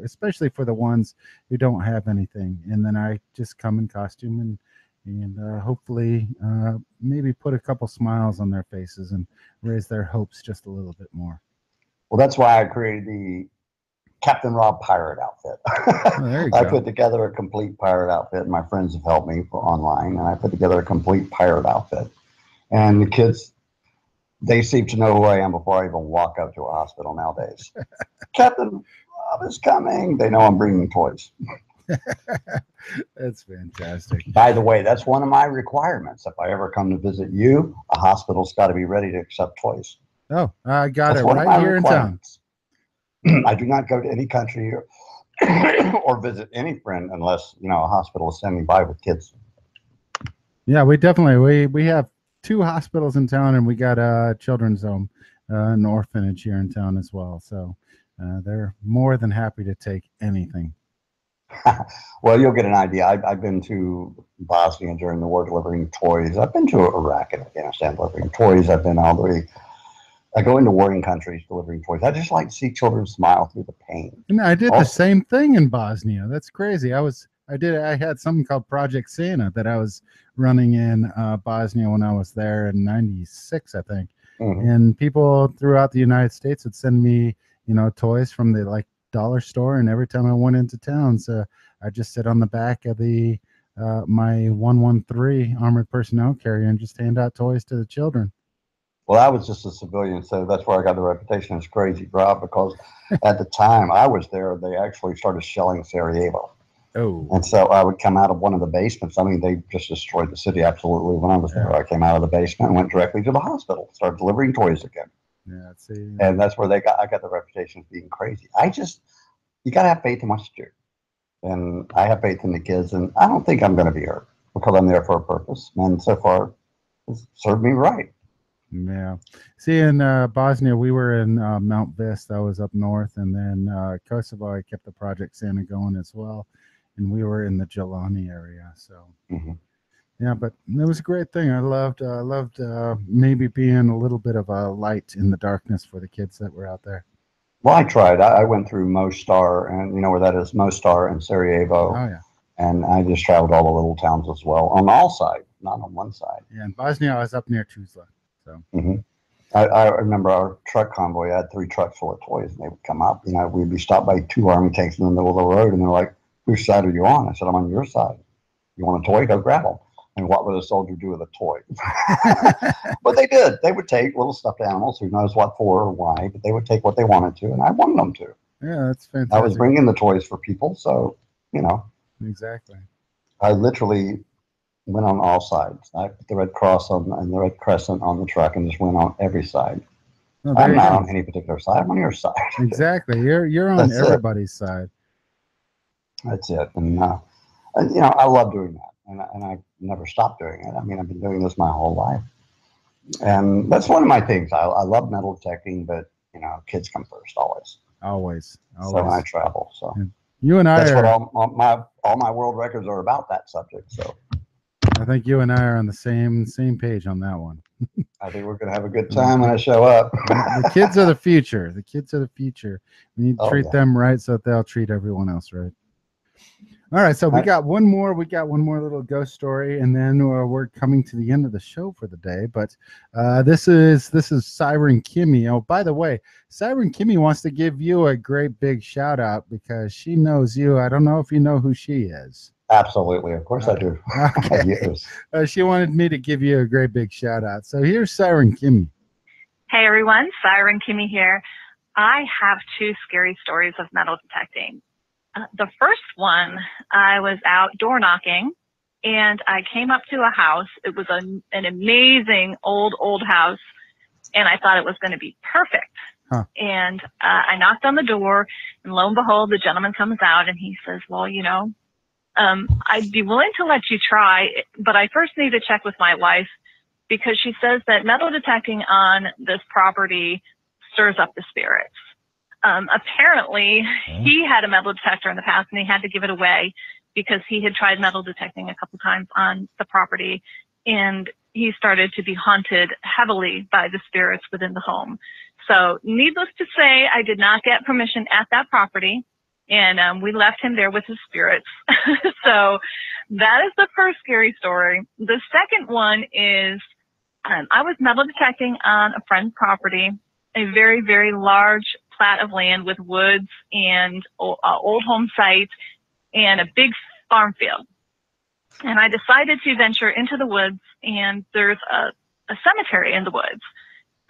especially for the ones who don't have anything, and then I just come in costume and hopefully maybe put a couple smiles on their faces and raise their hopes just a little bit more. Well, that's why I created the Captain Rob pirate outfit. Oh, there you I go. put together a complete pirate outfit. My friends have helped me online, and I put together a complete pirate outfit. And the kids, they seem to know who I am before I even walk up to a hospital nowadays. Captain Rob is coming. They know I'm bringing toys. That's fantastic. By the way, that's one of my requirements. If I ever come to visit you, a hospital's got to be ready to accept toys. Oh, I got it right here in town. I do not go to any country or visit any friend unless, a hospital is sending by with kids. Yeah, we definitely, we have 2 hospitals in town, and we got a children's home, an orphanage here in town as well. So they're more than happy to take anything. Well, you'll get an idea. I've been to Bosnia during the war delivering toys. I've been to Iraq and Afghanistan delivering toys. I've been all the way. I go into warring countries delivering toys. I just like to see children smile through the pain. And I did the same thing in Bosnia. That's crazy. I had something called Project Santa that I was running in Bosnia when I was there in '96, I think. And people throughout the United States would send me, toys from the dollar store, and every time I went into town, so I just sit on the back of the my 113 armored personnel carrier and just hand out toys to the children. Well, I was just a civilian, so that's where I got the reputation as Crazy Rob, because at the time I was there, they actually started shelling Sarajevo. Oh. And so I would come out of one of the basements. I mean, they just destroyed the city absolutely when I was there. I came out of the basement and went directly to the hospital, started delivering toys again. Yeah, see. And that's where I got the reputation of being crazy. You got to have faith in what you do. And I have faith in the kids, and I don't think I'm going to be hurt because I'm there for a purpose. And so far, it's served me right. Yeah. See, in Bosnia, we were in Mount Vista. I was up north, and then Kosovo, I kept the Project Santa going as well. And we were in the Jelani area. So, yeah, but it was a great thing. I loved maybe being a little bit of a light in the darkness for the kids that were out there. Well, I tried. I went through Mostar, and you know where that is, Mostar and Sarajevo. Oh, yeah. And I just traveled all the little towns as well, on all sides, not on one side. Yeah, in Bosnia, I was up near Tuzla. So. I remember our truck convoy. I had 3 trucks full of toys, and they would come up. We'd be stopped by 2 army tanks in the middle of the road, and they're like, whose side are you on? I said, I'm on your side. You want a toy? Go grab them. And what would a soldier do with a toy? But they did. They would take little stuffed animals, who knows what for or why, but they would take what they wanted to, and I wanted them to. Yeah, that's fantastic. I was bringing the toys for people, so, you know. Exactly. I literally went on all sides. I put the Red Cross on and the Red Crescent on the truck and just went on every side. Oh, I'm not on any particular side. I'm on your side. Exactly. You're on everybody's side. That's it. And you know, I love doing that, and I never stopped doing it. I mean, I've been doing this my whole life, and that's one of my things. I love metal detecting, but you know, kids come first always. Always. So when I travel, so you and I that's are, what all my world records are about, that subject. So I think you and I are on the same page on that one. I think we're going to have a good time when I show up. The kids are the future. The kids are the future. We need to treat them right so that they'll treat everyone else right. All right, so we got one more little ghost story, and then we're coming to the end of the show for the day. But this is Siren Kimmy. Oh, by the way, Siren Kimmy wants to give you a great big shout out because she knows you. I don't know if you know who she is. Absolutely, of course I do. Okay. Yes. She wanted me to give you a great big shout out. So here's Siren Kimmy. Hey everyone, Siren Kimmy here. I have two scary stories of metal detecting. The first one, I was out door knocking and I came up to a house. It was an amazing old house, and I thought it was going to be perfect. Huh. And I knocked on the door, and lo and behold, the gentleman comes out and he says, well, you know, I'd be willing to let you try, but I first need to check with my wife because she says that metal detecting on this property stirs up the spirits. Apparently, he had a metal detector in the past and he had to give it away because he had tried metal detecting a couple times on the property, and he started to be haunted heavily by the spirits within the home. So needless to say, I did not get permission at that property, and we left him there with his spirits. So that is the first scary story. The second one is I was metal detecting on a friend's property, a very, very large plat of land with woods and old home site and a big farm field. And I decided to venture into the woods, and there's a cemetery in the woods.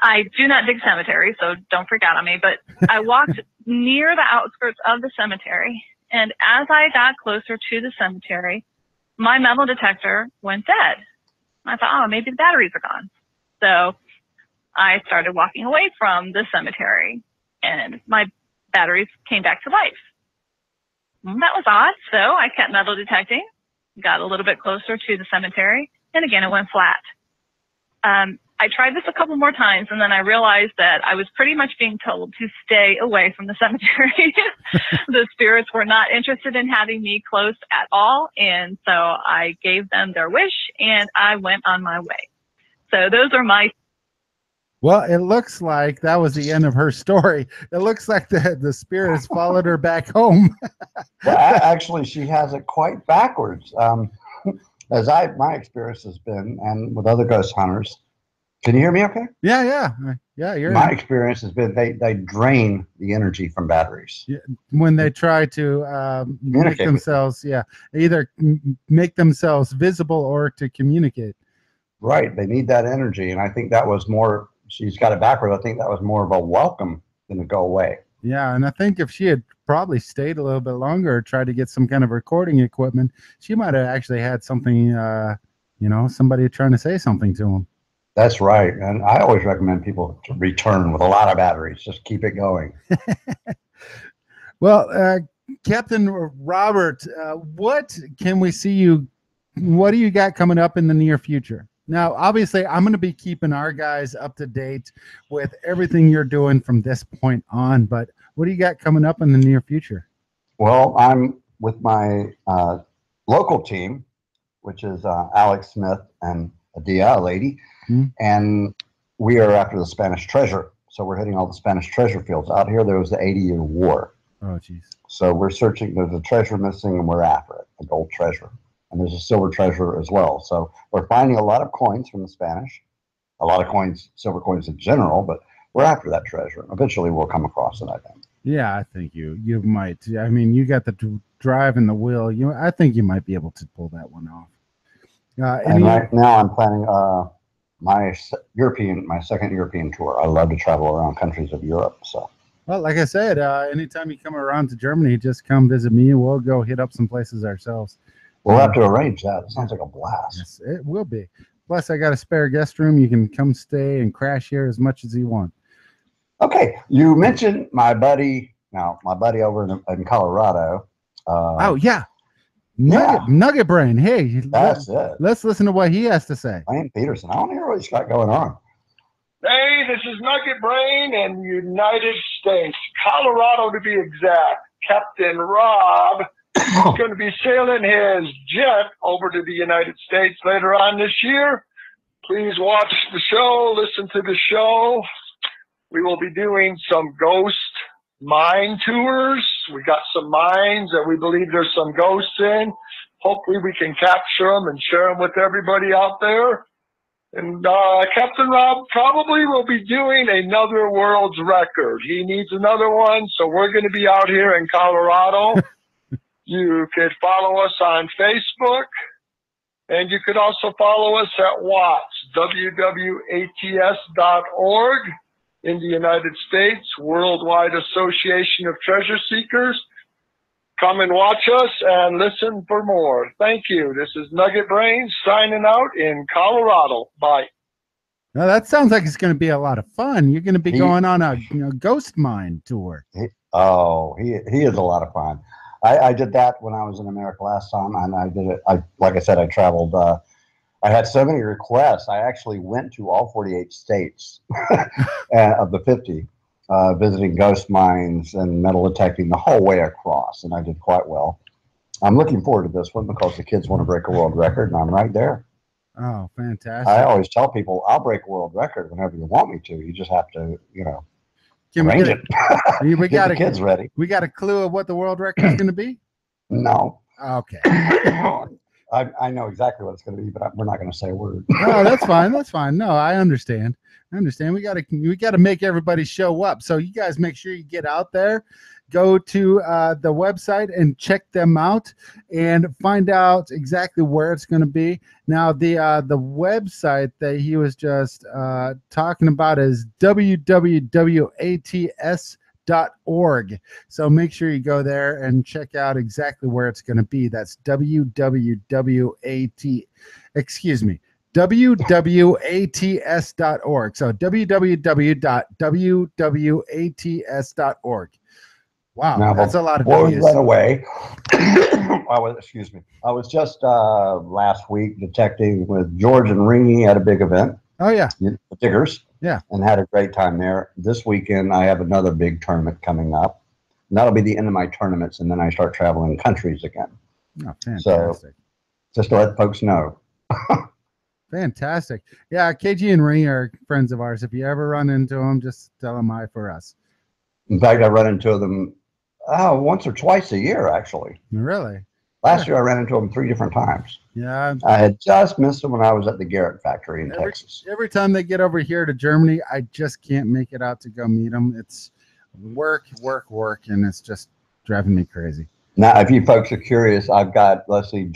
I do not dig cemeteries, so don't freak out on me, but I walked near the outskirts of the cemetery, and as I got closer to the cemetery, my metal detector went dead. I thought, oh, maybe the batteries are gone. So I started walking away from the cemetery, and my batteries came back to life. That was odd, so I kept metal detecting, got a little bit closer to the cemetery, and again, it went flat. I tried this a couple more times, and then I realized that I was pretty much being told to stay away from the cemetery. The spirits were not interested in having me close at all, and so I gave them their wish, and I went on my way. So those are my... Well, it looks like that was the end of her story. It looks like the spirits followed her back home. Well, actually, she has it quite backwards. As my experience has been, and with other ghost hunters. Can you hear me okay? Yeah. My experience has been they drain the energy from batteries. Yeah, when they try to make themselves, either make themselves visible or to communicate. Right. They need that energy. And I think that was more, she's got it backwards. I think that was more of a welcome than to go away. Yeah. And I think if she had probably stayed a little bit longer or tried to get some kind of recording equipment, she might have actually had something, somebody trying to say something to them. That's right. And I always recommend people to return with a lot of batteries. Just keep it going. Well, Captain Robert, what can we see you? What do you got coming up in the near future? Now, obviously, I'm going to be keeping our guys up to date with everything you're doing from this point on. But what do you got coming up in the near future? Well, I'm with my local team, which is Alex Smith and Adia, a lady. And we are after the Spanish treasure. So we're hitting all the Spanish treasure fields. Out here, there was the 80-year war. Oh, geez. So we're searching. There's a treasure missing, and we're after it, the gold treasure. And there's a silver treasure as well. So we're finding a lot of coins from the Spanish, a lot of coins, silver coins in general, but we're after that treasure. Eventually, we'll come across it, I think. Yeah, I think you might. I mean, you got the drive and the wheel. I think you might be able to pull that one off. And right now, I'm planning my second European tour. I love to travel around countries of Europe. So, well, like I said, anytime you come around to Germany, just come visit me. We'll go hit up some places ourselves. We'll have to arrange that. It sounds like a blast. Yes, it will be. Plus, I got a spare guest room. You can come stay and crash here as much as you want. Okay, you mentioned my buddy over in Colorado. Oh yeah, Nugget Brain. Hey, that's it. Let's listen to what he has to say. Wayne Peterson. I want to hear what he's got going on. Hey, this is Nugget Brain in United States, Colorado to be exact. Captain Rob is going to be sailing his jet over to the United States later on this year. Please watch the show, listen to the show. We will be doing some ghost mine tours. We got some mines that we believe there's some ghosts in. Hopefully we can capture them and share them with everybody out there. And Captain Rob probably will be doing another world's record. He needs another one, so we're going to be out here in Colorado. You could follow us on Facebook, and you could also follow us at WATS, wwats.org. In the United States, Worldwide Association of Treasure Seekers. Come and watch us and listen for more. Thank you. This is Nugget Brain signing out in Colorado. Bye. Now that sounds like it's going to be a lot of fun. You're going to be going on a ghost mine tour. He is a lot of fun. I did that when I was in America last time, and I did it. Like I said, I traveled. I had so many requests. I actually went to all 48 states of the 50, visiting ghost mines and metal detecting the whole way across, and I did quite well. I'm looking forward to this one because the kids want to break a world record, and I'm right there. Oh, fantastic. I always tell people, I'll break a world record whenever you want me to. You just have to, arrange it. We got the kids ready. We got a clue of what the world record is going to be? No. Okay. I know exactly what it's going to be, but we're not going to say a word. No, that's fine. That's fine. No, I understand. We got to make everybody show up. So you guys make sure you get out there, go to the website and check them out and find out exactly where it's going to be. Now, the website that he was just talking about is www.ats.org. So make sure you go there and check out exactly where it's going to be. That's www.ats.org. So www.wwats.org. Wow, now, that's a lot of W's. W's. Right away. I was just last week detecting with George and Ringy at a big event. Oh yeah, the Diggers. Yeah, and had a great time there. This weekend I have another big tournament coming up. And that'll be the end of my tournaments, and then I start traveling countries again. Oh, fantastic! So, just to let folks know. Fantastic. Yeah, KG and Ringy are friends of ours. If you ever run into them, just tell them hi for us. In fact, I run into them once or twice a year, actually. Really? Last year, I ran into them 3 different times. Yeah. I had just missed them when I was at the Garrett factory in Texas. Every time they get over here to Germany, I just can't make it out to go meet them. It's work, and it's just driving me crazy. Now, if you folks are curious, I've got, let's see,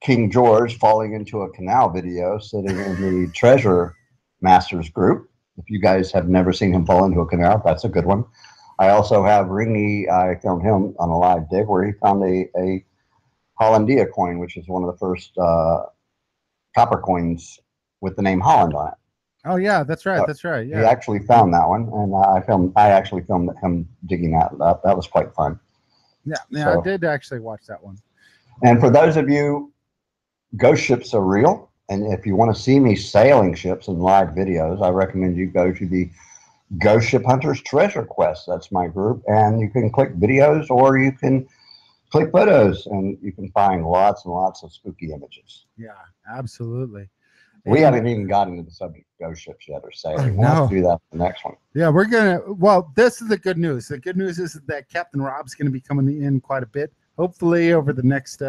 King George falling into a canal video sitting in the Treasure Masters group. If you guys have never seen him fall into a canal, that's a good one. I also have Ringy. I filmed him on a live dig where he found a Hollandia coin, which is one of the first copper coins with the name Holland on it. Oh yeah, that's right. That's right. Yeah. He actually found that one, and I actually filmed him digging that up. That was quite fun. Yeah, so, I did actually watch that one. And for those of you, ghost ships are real. And if you want to see me sailing ships in live videos, I recommend you go to the Ghost Ship Hunters Treasure Quest. That's my group. And you can click videos or you can click photos, and you can find lots and lots of spooky images. Yeah, absolutely. We haven't even gotten into the subject of ghost ships yet or sailing. We'll have to do that for the next one. Yeah, we're going to. Well, this is the good news. The good news is that Captain Rob's going to be coming in quite a bit, hopefully over the next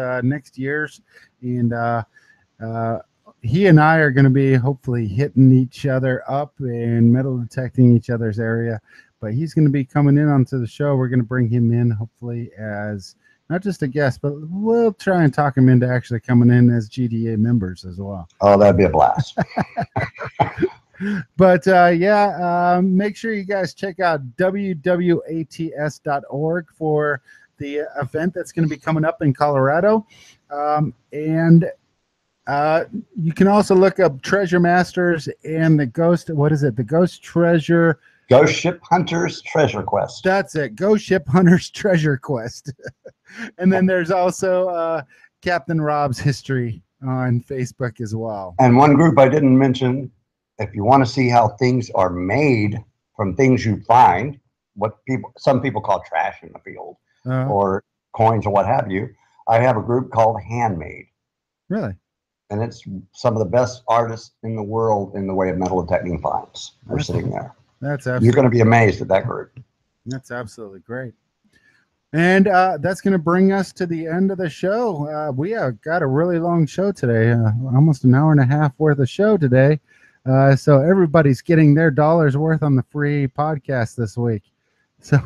years. And he and I are going to be hopefully hitting each other up and metal detecting each other's area. but he's going to be coming in onto the show. We're going to bring him in hopefully as not just a guest, but we'll try and talk him into actually coming in as GDA members as well. Oh, that'd be a blast. But make sure you guys check out wwats.org for the event that's going to be coming up in Colorado. You can also look up Treasure Masters and the Ghost. What is it? The Ghost Treasure. Ghost Ship Hunters Treasure Quest. That's it. Ghost Ship Hunters Treasure Quest. And then there's also Captain Rob's History on Facebook as well. And one group I didn't mention, if you want to see how things are made from things you find, some people call trash in the field or coins or what have you, I have a group called Handmade. Really? And it's some of the best artists in the world in the way of metal detecting finds. They're sitting there. That's absolutely. You're going to be amazed at that group. That's absolutely great. And that's going to bring us to the end of the show. We have got a really long show today, almost an hour and a half worth of show today. So everybody's getting their dollars worth on the free podcast this week. So,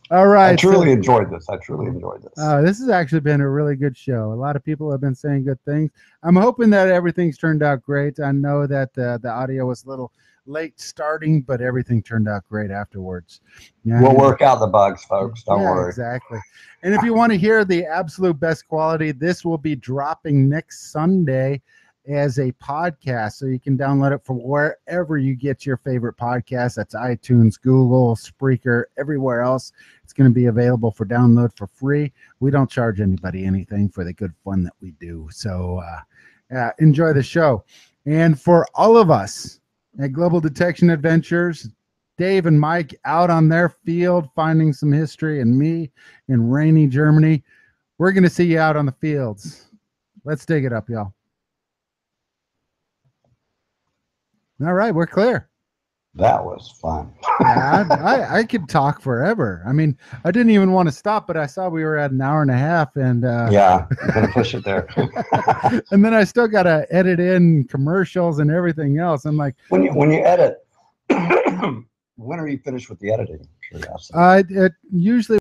all right. I truly enjoyed this. This has actually been a really good show. A lot of people have been saying good things. I'm hoping that everything's turned out great. I know that the audio was a little late starting, but everything turned out great afterwards. We'll work out the bugs, folks. Don't worry. Exactly. And if you want to hear the absolute best quality, this will be dropping next Sunday as a podcast, so you can download it from wherever you get your favorite podcast. That's iTunes, Google, Spreaker, everywhere else. It's going to be available for download for free. We don't charge anybody anything for the good fun that we do. So enjoy the show. And for all of us at Global Detection Adventures, Dave and Mike out on their field finding some history, and me in rainy Germany, we're going to see you out on the fields. Let's dig it up, y'all. All right, we're clear. That was fun. I could talk forever. I mean, I didn't even want to stop, but I saw we were at an hour and a half, and yeah, I'm gonna push it there. And then I still got to edit in commercials and everything else. I'm like, when you edit, when are you finished with the editing? It usually.